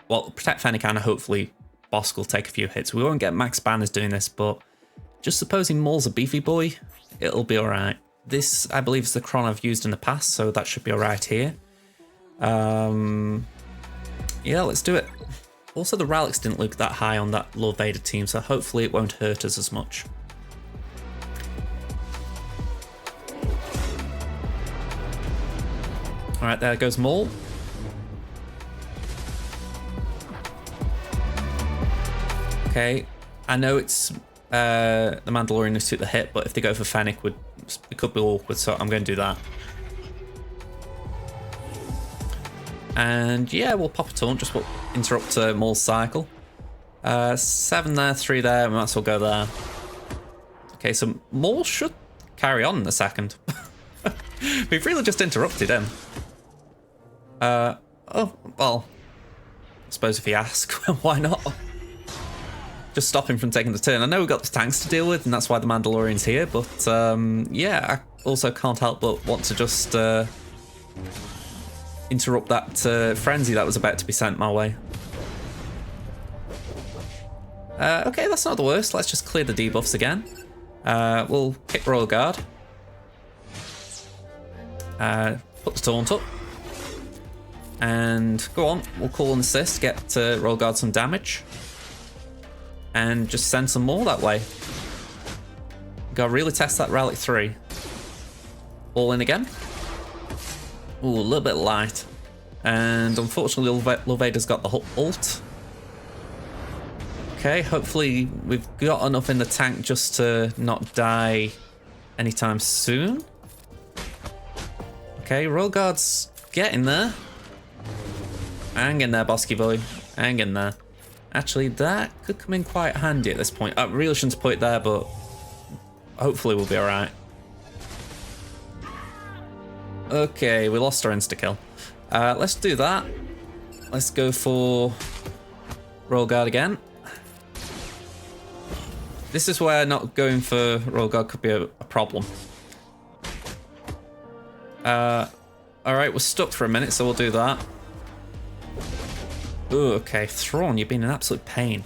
Well, protect Fennec, and hopefully Bosk will take a few hits. We won't get max banners doing this, but just supposing Maul's a beefy boy, it'll be alright. This, I believe, is the Chron I've used in the past, so that should be alright here. Yeah, let's do it. Also, the relics didn't look that high on that Lord Vader team, so hopefully it won't hurt us as much. Alright, there goes Maul. Okay, I know it's the Mandalorian who took the hit, but if they go for Fennec, it could be awkward, so I'm going to do that. And yeah, we'll pop a taunt, just interrupt Maul's cycle. 7 there, 3 there, we might as well go there. Okay, so Maul should carry on in a second. We've really just interrupted him. Oh, well, I suppose if he asks, why not? Just stop him from taking the turn. I know we've got the tanks to deal with, and that's why the Mandalorian's here, but yeah, I also can't help but want to just interrupt that frenzy that was about to be sent my way. Okay, that's not the worst. Let's just clear the debuffs again. We'll kick Royal Guard. Put the taunt up. And go on, we'll call an assist, get Royal Guard some damage. And just send some more that way. Gotta really test that Relic 3. All in again. Ooh, a little bit light. And unfortunately, Lord Vader's got the ult. Okay, hopefully we've got enough in the tank just to not die anytime soon. Okay, Royal Guard's getting there. Hang in there, Bosky boy. Hang in there. Actually, that could come in quite handy at this point. I really shouldn't put it there, but hopefully we'll be alright. Okay, we lost our insta-kill. Let's do that. Let's go for Royal Guard again. This is where not going for Royal Guard could be a problem. Alright, we're stuck for a minute, so we'll do that. Ooh, okay, Thrawn, you've been an absolute pain.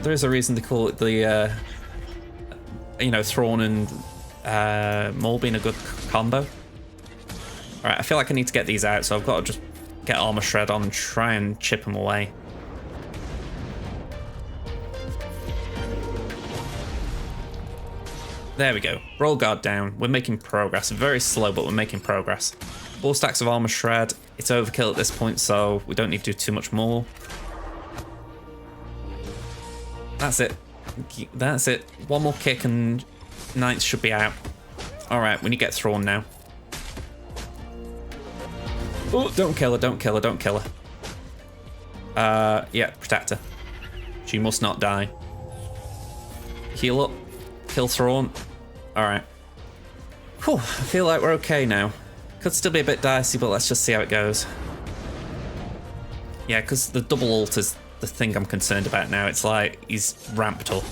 There is a reason to call it the, you know, Thrawn and Maul being a good combo. Alright, I feel like I need to get these out, so I've got to just get Armor Shred on and try and chip them away. There we go. Royal Guard down. We're making progress. Very slow, but we're making progress. 4 stacks of Armor Shred. It's overkill at this point, so we don't need to do too much more. That's it. That's it. One more kick and Knights should be out. Alright, we need to get Thrawn now. Oh, don't kill her, don't kill her, don't kill her. Yeah, protect her. She must not die. Heal up. Kill Thrawn. Alright. Whew, I feel like we're okay now. Could still be a bit dicey, but let's just see how it goes. Yeah, because the double ult is the thing I'm concerned about now. It's like he's ramped up.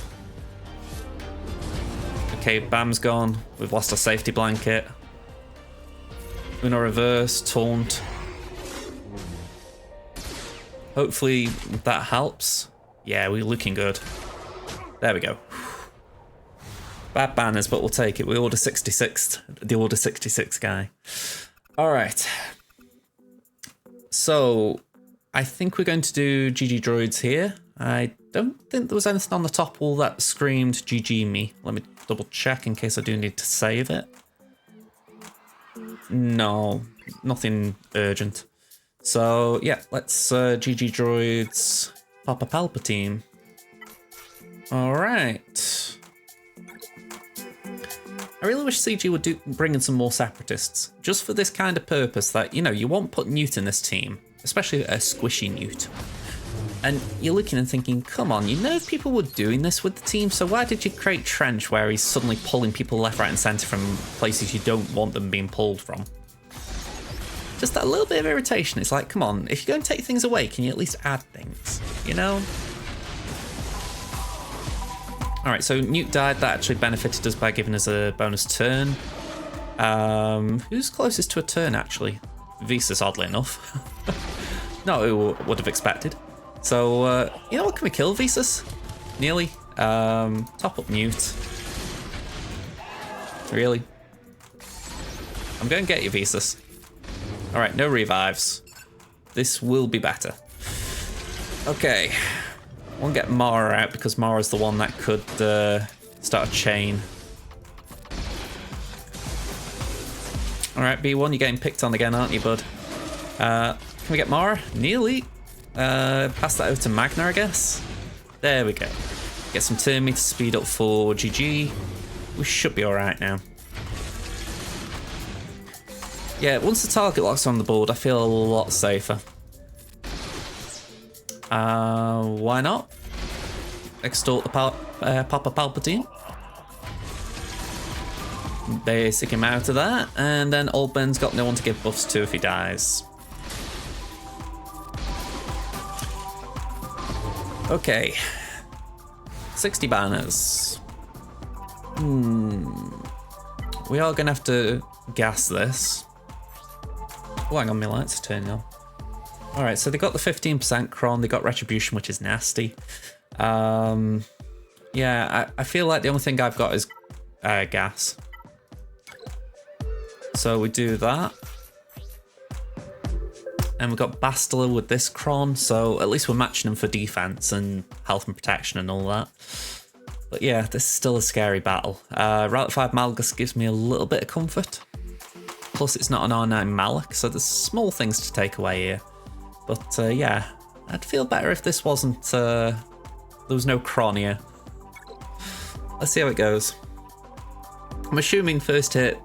Okay, Bam's gone. We've lost our safety blanket. Uno reverse, taunt. Hopefully that helps. Yeah, we're looking good. There we go. Bad banners, but we'll take it. We order 66th, the Order 66 guy. All right. So I think we're going to do GG Droids here. I don't think there was anything on the top wall that screamed GG me. Let me double check in case I do need to save it. No, nothing urgent. So yeah, let's GG Droids Papa Palpatine. All right. I really wish CG would bring in some more Separatists, just for this kind of purpose that, you know, you won't put Newt in this team, especially a squishy Newt. And you're looking and thinking, come on, you know people were doing this with the team, so why did you create Trench where he's suddenly pulling people left, right and centre from places you don't want them being pulled from? Just that little bit of irritation. It's like, come on, if you're going to take things away, can you at least add things, you know? Alright, so Newt died. That actually benefited us by giving us a bonus turn. Who's closest to a turn, actually? Visas, oddly enough. Not who would have expected. So, you know what, can we kill Visas? Nearly. Top up Newt. Really? I'm going to get you, Visas. Alright, no revives. This will be better. Okay. I won't get Mara out because Mara's the one that could start a chain. Alright, B1, you're getting picked on again, aren't you, bud? Can we get Mara? Nearly. Pass that over to Magna, I guess. There we go. Get some turn meter speed up for GG. We should be alright now. Yeah, once the target locks on the board, I feel a lot safer. Why not? Extort the Papa Palpatine. Basic him out of that, and then Old Ben's got no one to give buffs to if he dies. Okay. 60 banners. we are going to have to gas this. Oh, hang on, my lights are turning on. Alright, so they got the 15% Cron, they got Retribution, which is nasty. Yeah, I feel like the only thing I've got is gas. So we do that. And we've got Bastila with this Cron, so at least we're matching them for defense and health and protection and all that. But yeah, this is still a scary battle. Route 5 Malgus gives me a little bit of comfort. Plus it's not an R9 Malak, so there's small things to take away here. But yeah, I'd feel better if this wasn't, there was no Cron here. Let's see how it goes. I'm assuming first hit,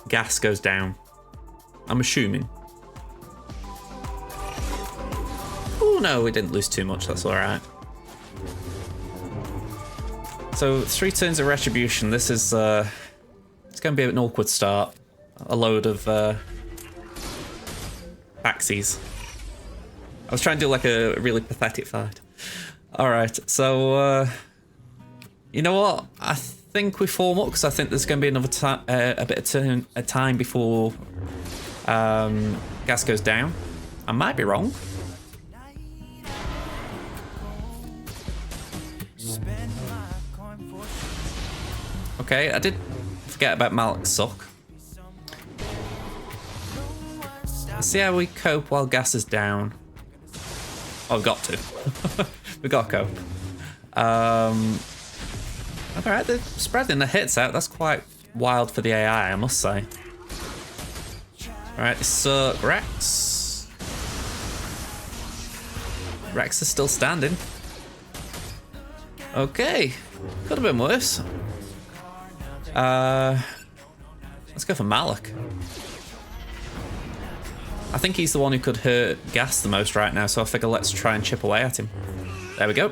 gas goes down. I'm assuming. Oh no, we didn't lose too much, that's alright. So 3 turns of Retribution, this is, it's going to be an awkward start. A load of backsies. I was trying to do like a really pathetic fight. Alright, so, you know what? I think we form up because I think there's going to be another a bit of time before gas goes down. I might be wrong. Okay, I did forget about Malak's suck. Let's see how we cope while gas is down. Oh, we've got to. We got to cope. Alright, they're spreading the hits out. That's quite wild for the AI, I must say. Alright, so Rex. Rex is still standing. Okay, could have been worse. Let's go for Malak. I think he's the one who could hurt gas the most right now, so I figure let's try and chip away at him. There we go.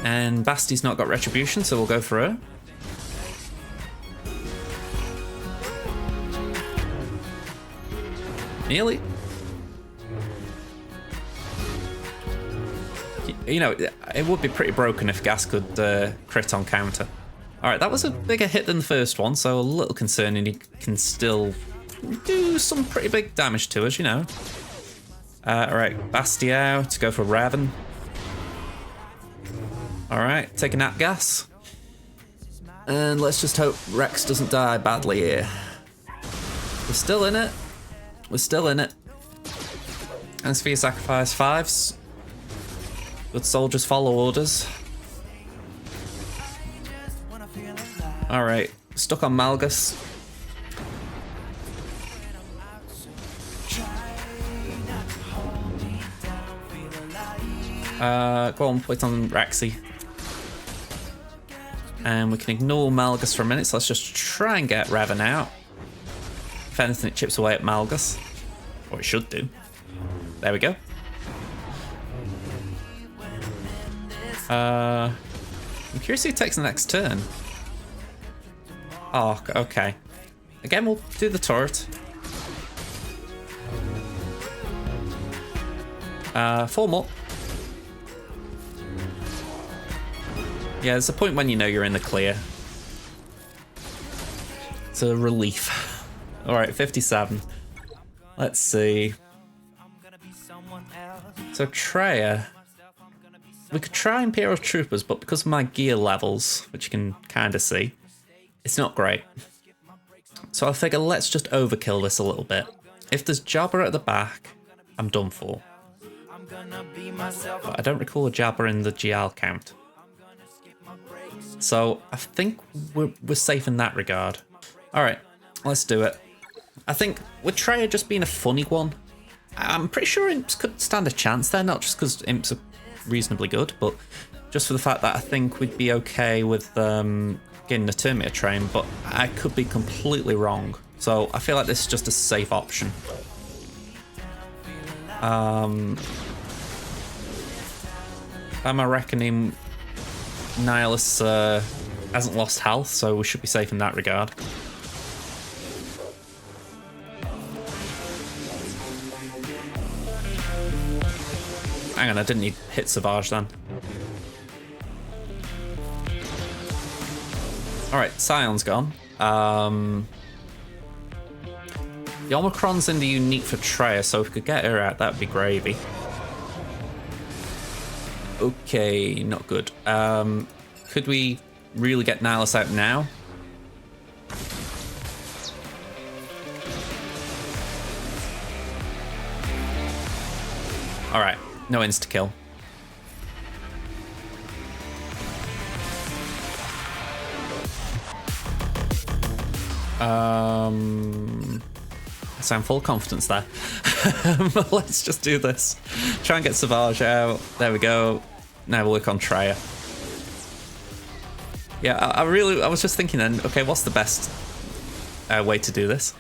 And Basti's not got Retribution, so we'll go for her. Nearly. You know, it would be pretty broken if gas could crit on counter. Alright, that was a bigger hit than the first one, so a little concerning. He can still do some pretty big damage to us, you know. Alright, Basti out to go for Raven. Alright, taking that gas. And let's just hope Rex doesn't die badly here. We're still in it. We're still in it. Thanks for your sacrifice, fives. Good soldiers follow orders. Alright, stuck on Malgus. Go on, put it on Rexy. And we can ignore Malgus for a minute, so let's just try and get Raven out. If anything, it chips away at Malgus. Or it should do. There we go. I'm curious who takes the next turn. Oh, okay. Again, we'll do the turret. Form up. Yeah, there's a point when you know you're in the clear. It's a relief. Alright, 57. Let's see. So Traya. We could try Imperial Troopers, but because of my gear levels, which you can kind of see, it's not great. So I figure let's just overkill this a little bit. If there's Jabba at the back, I'm done for. But I don't recall a Jabba in the GL count. So I think we're safe in that regard. Alright, let's do it. I think with Traya just being a funny one, I'm pretty sure Imps could stand a chance there, not just because Imps are reasonably good, but just for the fact that I think we'd be okay with getting the Terminator train, but I could be completely wrong. So I feel like this is just a safe option. Am I reckoning Nihilus hasn't lost health, so we should be safe in that regard. Hang on, I didn't need hit Savage then. Alright, Scion's gone. The Omicron's in the unique for Traya, so if we could get her out, that'd be gravy. Okay, not good. Could we really get Nihilus out now? Alright, no insta-kill. I sound full confidence there. Let's just do this. Try and get Savage out. There we go. Now we'll work on Traya. Yeah, I was just thinking then, okay, what's the best way to do this?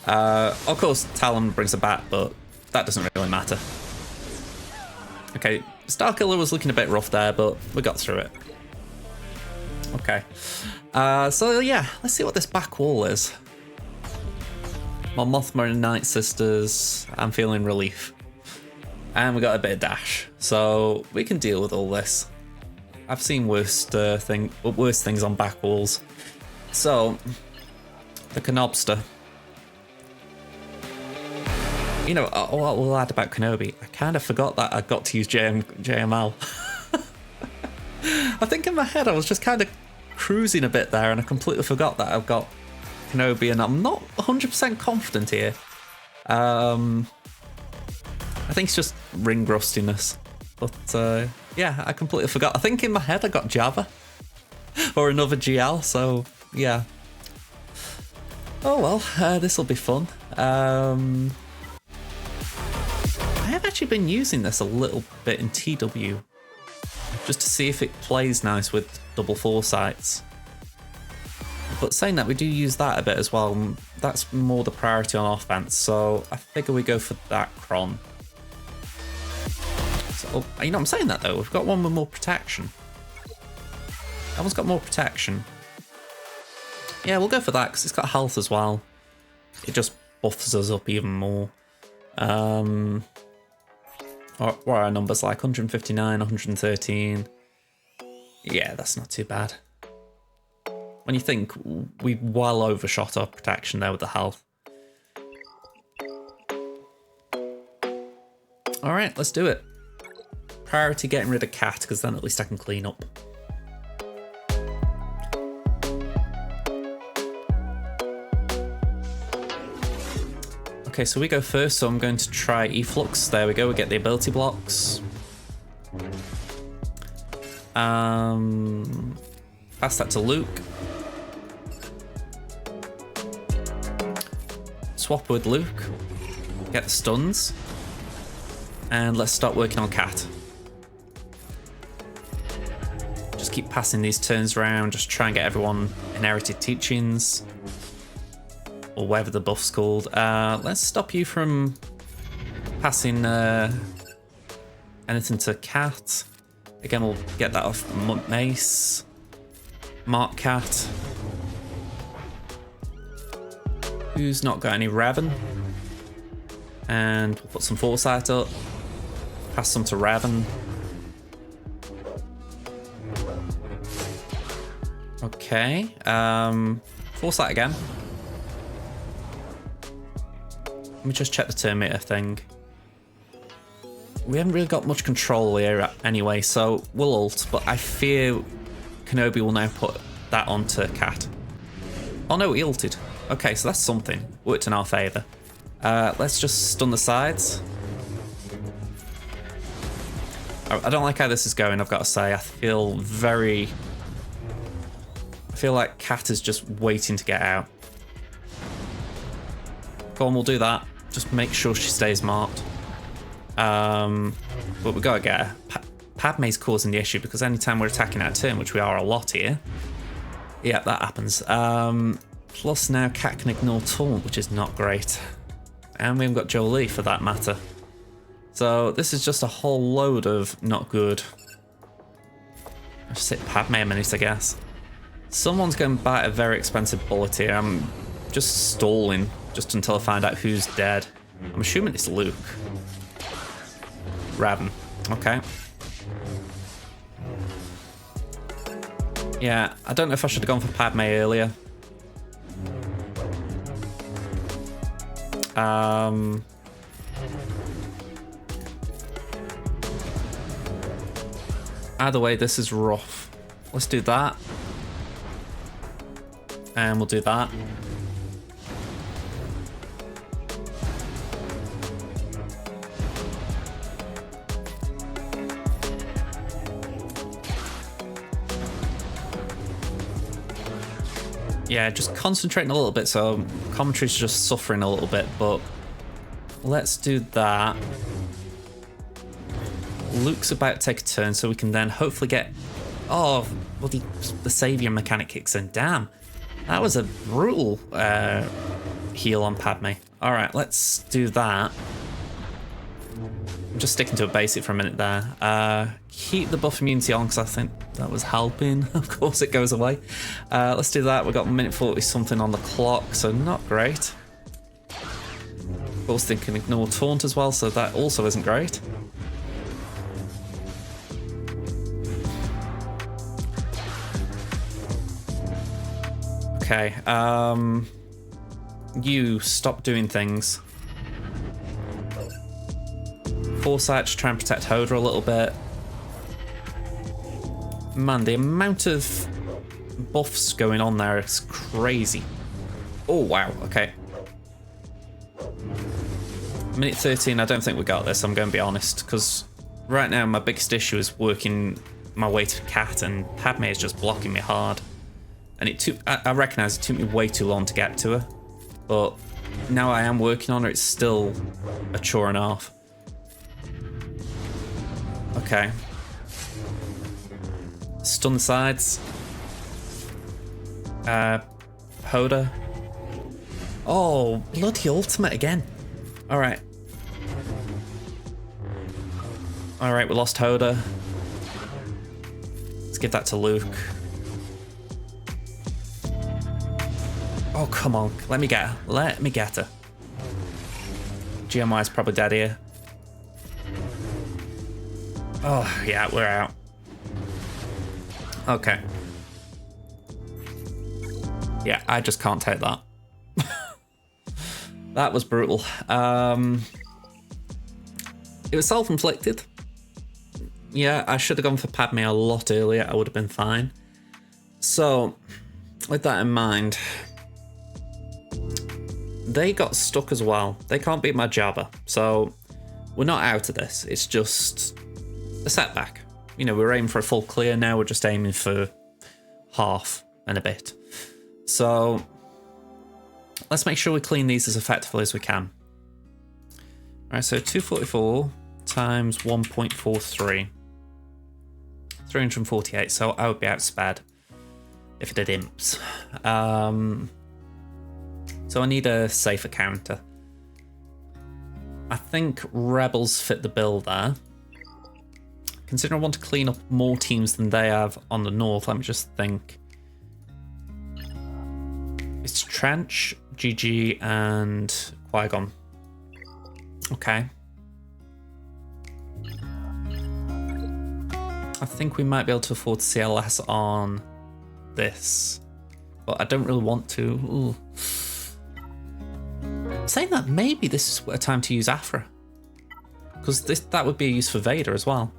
Of course, Talon brings a bat, but that doesn't really matter. Okay, Starkiller was looking a bit rough there, but we got through it. Okay. So yeah, let's see what this back wall is. Mon Mothma and Nightsisters. I'm feeling relief. And we got a bit of dash, so we can deal with all this. I've seen worse things on back walls. So, the Canobster. You know, what we'll add about Kenobi, I kind of forgot that I got to use JML. I think in my head I was just kind of cruising a bit there and I completely forgot that I've got Kenobi and I'm not 100% confident here. I think it's just ring rustiness. But yeah, I completely forgot. I think in my head I got Jabba or another GL, so yeah. Oh well, this will be fun. I have actually been using this a little bit in TW just to see if it plays nice with double foresights. But saying that, we do use that a bit as well. That's more the priority on offense, so I figure we go for that Cron. So, you know, I'm saying that though, we've got one with more protection. That one's got more protection. Yeah, we'll go for that because it's got health as well. It just buffs us up even more. What are our numbers like? 159, 113. Yeah, that's not too bad. When you think we well overshot our protection there with the health. Alright, let's do it. Priority getting rid of Cat, because then at least I can clean up. Okay, so we go first, so I'm going to try Efflux. There we go, we get the ability blocks. Pass that to Luke. Swap with Luke. Get the stuns. And let's start working on Cat. Just keep passing these turns around, just try and get everyone inherited teachings. Or whatever the buff's called. Let's stop you from passing anything to Cat. Again, we'll get that off Mace. Mark Cat. Who's not got any Raven? And we'll put some Foresight up. Pass some to Raven. Okay. Foresight again. Let me just check the turn meter thing. We haven't really got much control here anyway, so we'll ult, but I fear Kenobi will now put that onto Cat. Oh no, he ulted. Okay, so that's something. Worked in our favour. Let's just stun the sides. I don't like how this is going, I've got to say. I feel like Cat is just waiting to get out. Go on, we'll do that. Just make sure she stays marked. But we gotta get her. Padme's causing the issue because anytime we're attacking out of turn, which we are a lot here, yeah, that happens. Plus now Cat can ignore taunt, which is not great. And we haven't got Jolie for that matter. So this is just a whole load of not good. I'll just hit Padme a minute, I guess. Someone's going to bite a very expensive bullet here. I'm just stalling just until I find out who's dead. I'm assuming it's Luke. Raven. Okay. Yeah, I don't know if I should have gone for Padme earlier. Either way, this is rough. Let's do that. And we'll do that. Yeah, just concentrating a little bit, so commentary's just suffering a little bit, but let's do that. Luke's about to take a turn, so we can then hopefully get... Oh, well, the Saviour mechanic kicks in. Damn. That was a brutal heal on Padme. All right, let's do that. I'm just sticking to a basic for a minute there. Keep the buff immunity on because I think that was helping. Of course it goes away. Let's do that. We've got 1:40 something on the clock, so not great. Of course they can ignore taunt as well, so that also isn't great. Okay, you stop doing things. Foresight to try and protect Hondo a little bit. Man, the amount of buffs going on there is crazy. Oh, wow, okay. Minute 13, I don't think we got this, I'm going to be honest, because right now my biggest issue is working my way to Cat, and Padme is just blocking me hard. And it took, I recognise it took me way too long to get to her, but now I am working on her, it's still a chore and a half. Okay. Stun the sides. Hondo. Oh, bloody ultimate again. Alright. Alright, we lost Hondo. Let's give that to Luke. Oh, come on. Let me get her. Let me get her. GMY is probably dead here. Oh, yeah, we're out. Okay. Yeah, I just can't take that. That was brutal. It was self-inflicted. Yeah, I should have gone for Padme a lot earlier. I would have been fine. So, with that in mind... They got stuck as well. They can't beat my Jabba. So we're not out of this. It's just a setback. You know, we're aiming for a full clear now. We're just aiming for half and a bit. So let's make sure we clean these as effectively as we can. All right, so 244 times 1.43. 348. So I would be outspared if it did Imps. So I need a safer counter. I think Rebels fit the bill there. Considering I want to clean up more teams than they have on the north, let me just think. It's Trench, GG, and Qui-Gon. Okay. I think we might be able to afford CLS on this. But I don't really want to. Ooh. Saying that, maybe this is a time to use Aphra, because that would be a use for Vader as well.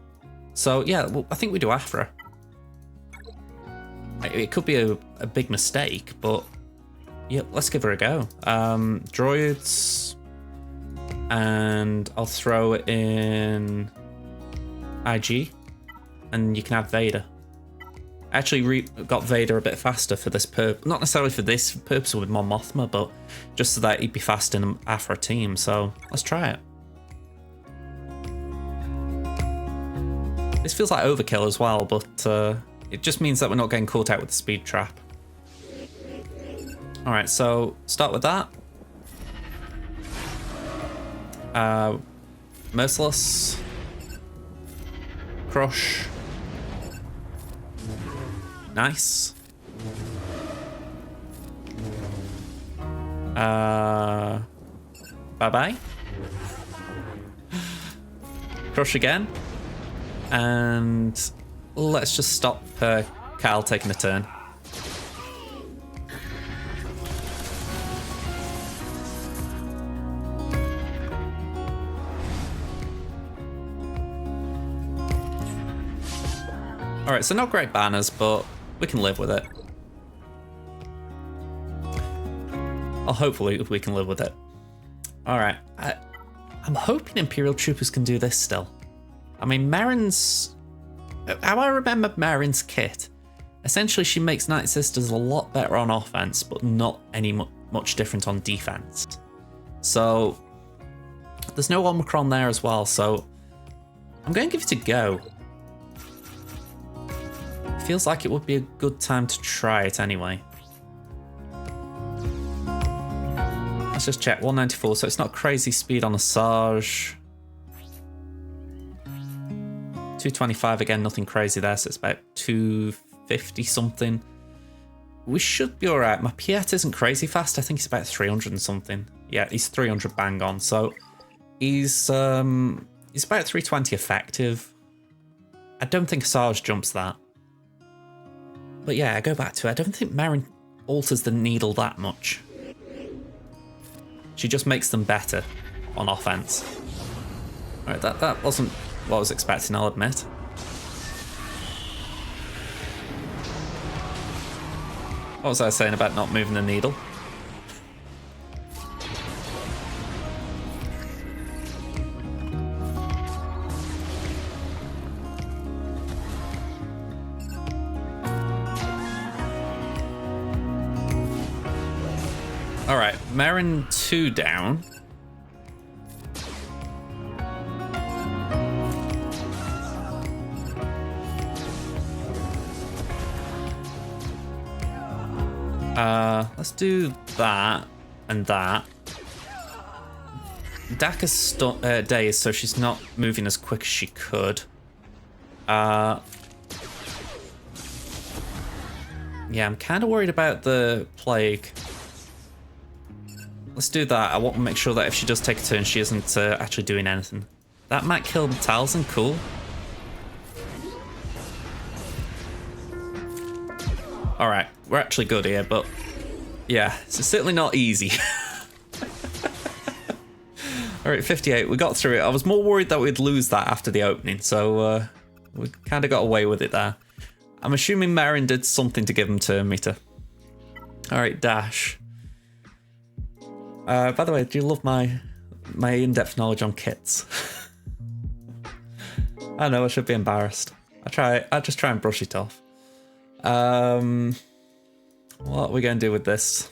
So yeah, well, I think we do Aphra. It could be a big mistake, but yeah, let's give her a go. Droids, and I'll throw in IG, and you can have Vader. I actually got Vader a bit faster for this purpose. Not necessarily for this purpose with Mon Mothma, but just so that he'd be fast in an Aphra team. So let's try it. This feels like overkill as well, but it just means that we're not getting caught out with the speed trap. All right, so start with that. Merciless. Crush. Nice. Bye-bye. Crush again. And let's just stop Cal taking a turn. Alright, so not great banners, but we can live with it. Or hopefully we can live with it. Alright, I'm hoping Imperial Troopers can do this still. I mean, Merrin's... How I remember Merrin's kit, essentially she makes Nightsisters a lot better on offense, but not any much different on defense. So, there's no Omicron there as well, so I'm going to give it a go. Feels like it would be a good time to try it anyway. Let's just check. 194, so it's not crazy speed on Asajj. 225 again, nothing crazy there, so it's about 250 something. We should be alright. My Piet isn't crazy fast. I think he's about 300 and something. Yeah, he's 300 bang on, so he's about 320 effective. I don't think Asajj jumps that. But yeah, I go back to it. I don't think Merrin alters the needle that much. She just makes them better on offense. Alright, that wasn't what I was expecting, I'll admit. What was I saying about not moving the needle? Alright, Merrin 2 down. Let's do that and that. Daka's dazed, so she's not moving as quick as she could. Yeah, I'm kind of worried about the plague. Let's do that. I want to make sure that if she does take a turn, she isn't actually doing anything. That might kill Talzin, cool. Alright, we're actually good here, but yeah, it's certainly not easy. Alright, 58, we got through it. I was more worried that we'd lose that after the opening, so we kind of got away with it there. I'm assuming Merrin did something to give him turn meter. Alright, dash. By the way, do you love my in-depth knowledge on kits? I know, I should be embarrassed. I just try and brush it off. What are we going to do with this?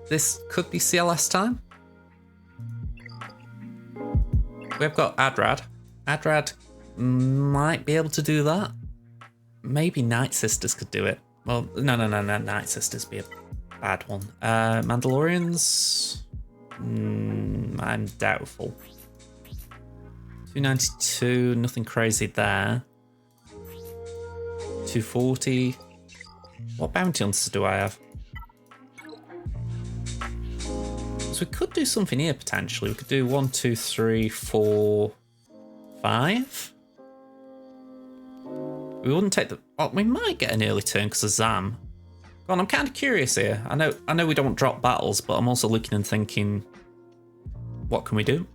This could be CLS time. We've got Adrad. Adrad might be able to do that. Maybe Nightsisters could do it. Well, no, Nightsisters be a bad one. Mandalorians? I'm doubtful. 292, nothing crazy there. 240. What bounty hunters do I have? So we could do something here potentially. We could do 1, 2, 3, 4, 5. We wouldn't take the... Well, we might get an early turn because of Zam. Go on, I'm kind of curious here. I know we don't drop battles, but I'm also looking and thinking, what can we do?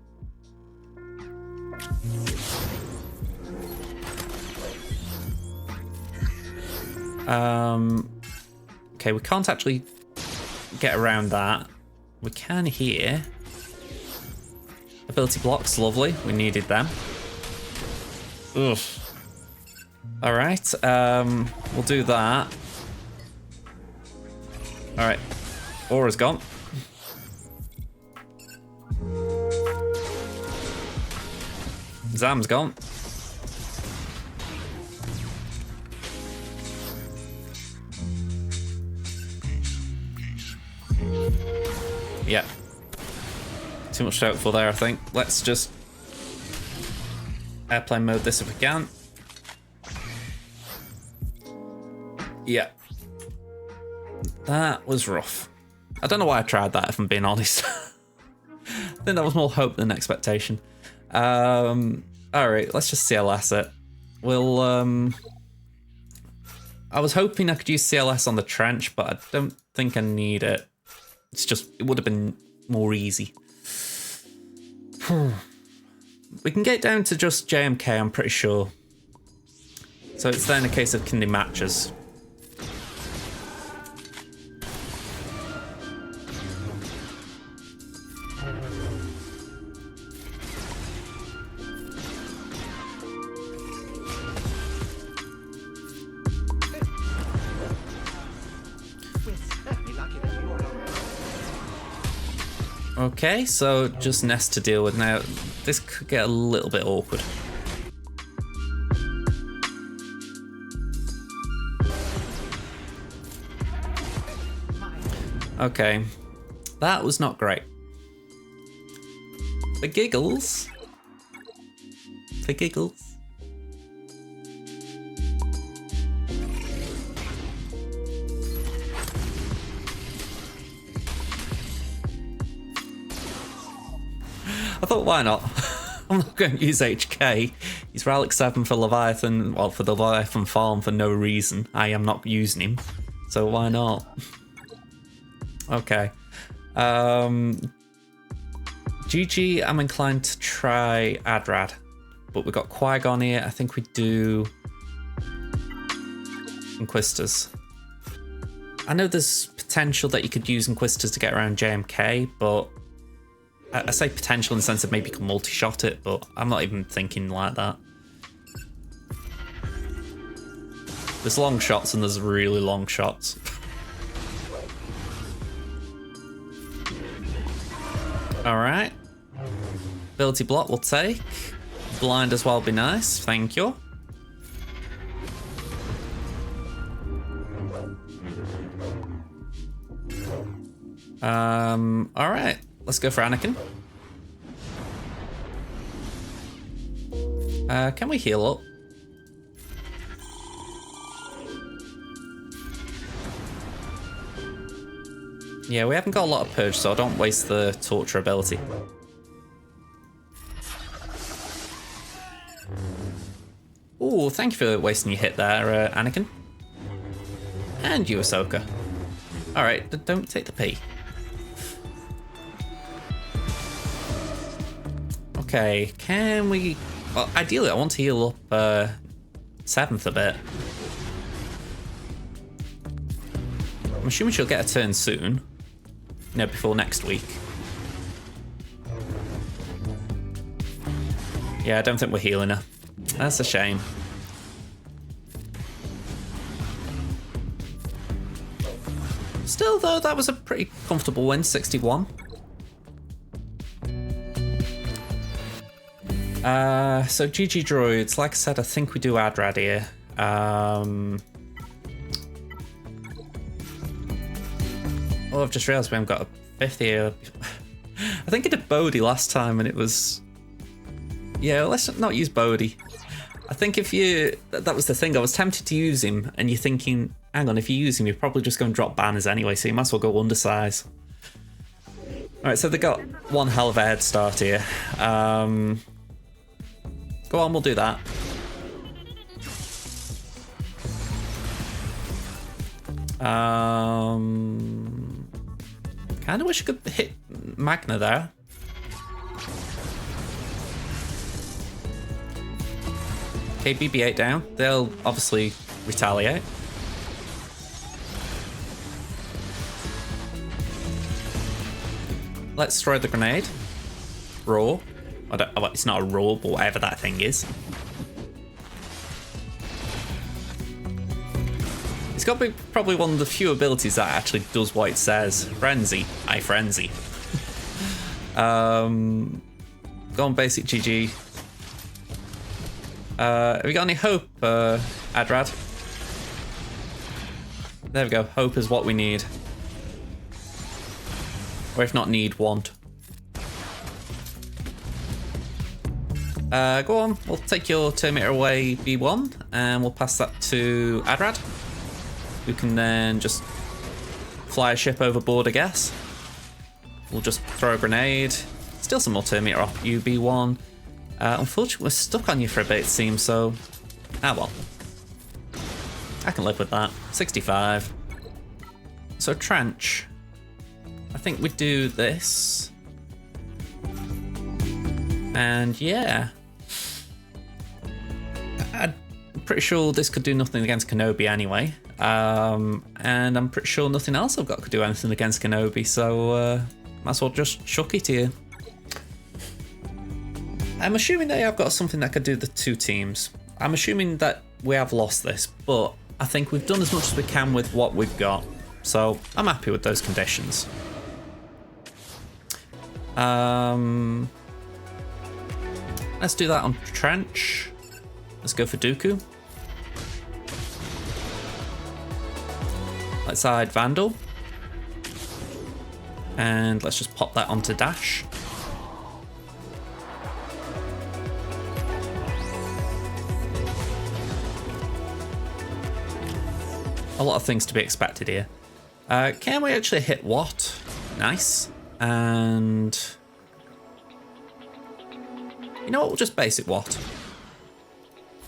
Okay, we can't actually get around that. We can here. Ability blocks, lovely. We needed them. Ugh. Alright, we'll do that. Alright, Aura's gone. Zam's gone. Yeah. Too much to hope for there, I think. Let's just airplane mode this if we can. Yeah. That was rough. I don't know why I tried that, if I'm being honest. I think that was more hope than expectation. Alright, let's just CLS it. We'll, I was hoping I could use CLS on the trench, but I don't think I need it. It's just, it would have been more easy. We can get down to just JMK, I'm pretty sure. So it's then a case of can they match us? Okay, so just Nest to deal with now. This could get a little bit awkward. Okay, that was not great. For giggles. For giggles. I thought, why not? I'm not going to use HK. He's Relic 7 for Leviathan, well, for the Leviathan farm for no reason. I am not using him, so why not? Okay. GG, I'm inclined to try Adrad, but we've got Qui-Gon here. I think we do Inquisitors. I know there's potential that you could use Inquisitors to get around JMK, but I say potential in the sense of maybe you can multi-shot it, but I'm not even thinking like that. There's long shots and there's really long shots. Alright. Ability block we'll take. Blind as well be nice, thank you. Alright. Let's go for Anakin. Can we heal up? Yeah, we haven't got a lot of purge, so I don't waste the torture ability. Ooh, thank you for wasting your hit there, Anakin. And you, Ahsoka. Alright, don't take the P. Okay, can we... Well, ideally I want to heal up 7th a bit. I'm assuming she'll get a turn soon. You know, before next week. Yeah, I don't think we're healing her. That's a shame. Still though, that was a pretty comfortable win, 61. So GG Droids, like I said, I think we do Adrad here. Oh, I've just realised we haven't got a 5th here. I think I did Bodhi last time and it was... Yeah, let's not use Bodhi. I think if you... That was the thing, I was tempted to use him and you're thinking, hang on, if you use him, you're probably just going to drop banners anyway, so you might as well go undersize. Alright, so they got one hell of a head start here. Go on, we'll do that. Kind of wish I could hit Magna there. Okay, BB-8 down. They'll obviously retaliate. Let's throw the grenade. Raw. Well, it's not a raw, but whatever that thing is. It's got to be probably one of the few abilities that actually does what it says. Frenzy. I frenzy. Go on, basic GG. Have we got any hope, Adrad? There we go. Hope is what we need. Or if not need, want. Go on, we'll take your Terminator away, B1, and we'll pass that to Adrad, who can then just fly a ship overboard, I guess. We'll just throw a grenade, steal some more Terminator off you, B1. Unfortunately, we're stuck on you for a bit, it seems, so... Ah, well. I can live with that. 65. So trench. I think we do this. And yeah. I'm pretty sure this could do nothing against Kenobi anyway. And I'm pretty sure nothing else I've got could do anything against Kenobi, so might as well just chuck it here. I'm assuming they have got something that could do the two teams. I'm assuming that we have lost this, but I think we've done as much as we can with what we've got. So I'm happy with those conditions. Let's do that on trench. Let's go for Dooku. Let's hide Vandal. And let's just pop that onto Dash. A lot of things to be expected here. Can we actually hit what? Nice. And you know what? We'll just basic what.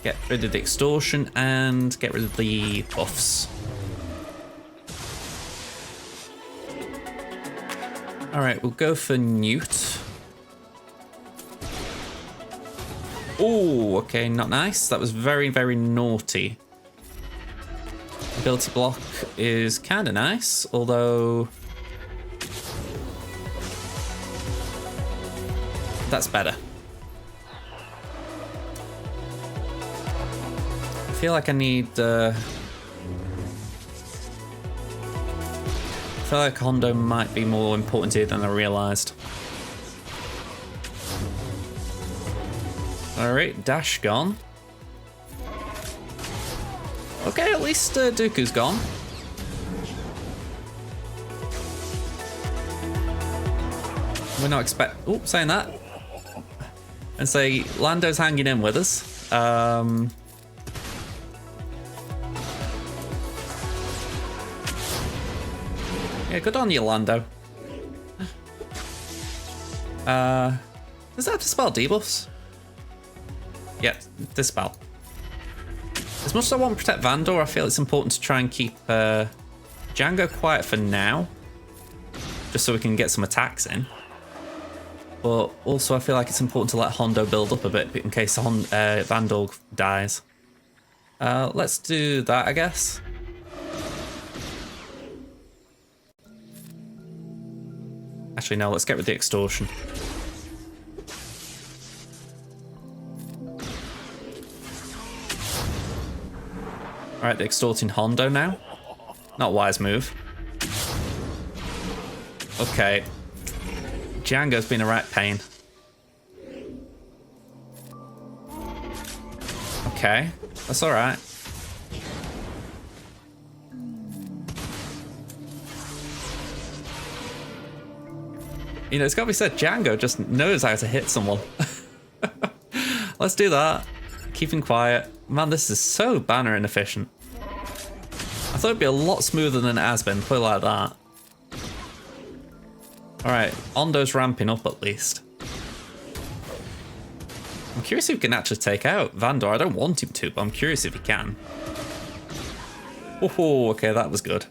Get rid of the extortion and get rid of the buffs. Alright, we'll go for Newt. Oh, okay, not nice. That was very, very naughty. Ability block is kind of nice, although that's better. I feel like I need I feel like Hondo might be more important here than I realised. Alright, Dash gone. Okay, at least Dooku's gone. We're not saying that. And say Lando's hanging in with us. Yeah, good on you, Lando. Does that dispel debuffs? Yeah, dispel. As much as I want to protect Vandor, I feel it's important to try and keep Jango quiet for now. Just so we can get some attacks in. But also I feel like it's important to let Hondo build up a bit in case Vandor dies. Let's do that, I guess. Actually, no, let's get rid of the extortion. Alright, they're extorting Hondo now. Not a wise move. Okay. Jango's been a right pain. Okay, that's alright. You know, it's gotta be said, Jango just knows how to hit someone. Let's do that. Keep him quiet. Man, this is so banner inefficient. I thought it'd be a lot smoother than it has been, put it like that. Alright, Hondo's ramping up at least. I'm curious if he can actually take out Vandor. I don't want him to, but I'm curious if he can. Oh, okay, that was good.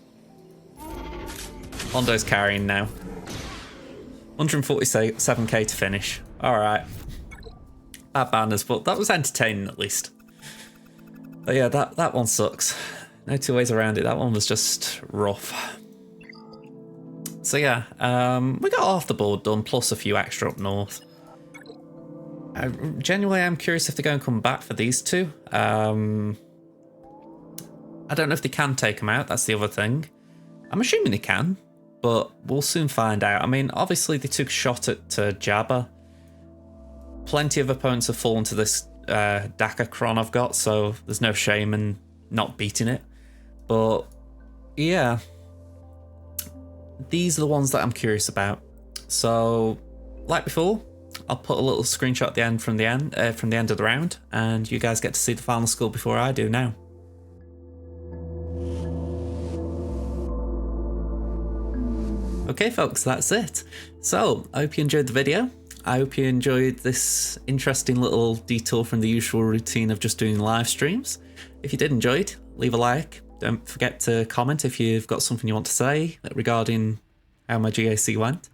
Hondo's carrying now. 147k to finish. Alright. Bad banners, but that was entertaining at least. But yeah, that one sucks. No two ways around it. That one was just rough. So yeah, we got half the board done, plus a few extra up north. I genuinely am curious if they're going to come back for these two. I don't know if they can take them out, that's the other thing. I'm assuming they can, but we'll soon find out. I mean, obviously they took a shot at Jabba. Plenty of opponents have fallen to this Dakakron I've got, so there's no shame in not beating it. But yeah, these are the ones that I'm curious about. So, like before, I'll put a little screenshot at the end from the end of the round, and you guys get to see the final score before I do now. Okay, folks, that's it. So, I hope you enjoyed the video. I hope you enjoyed this interesting little detour from the usual routine of just doing live streams. If you did enjoy it, leave a like. Don't forget to comment if you've got something you want to say regarding how my GAC went.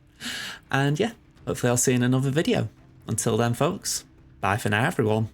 And yeah, hopefully I'll see you in another video. Until then, folks, bye for now, everyone.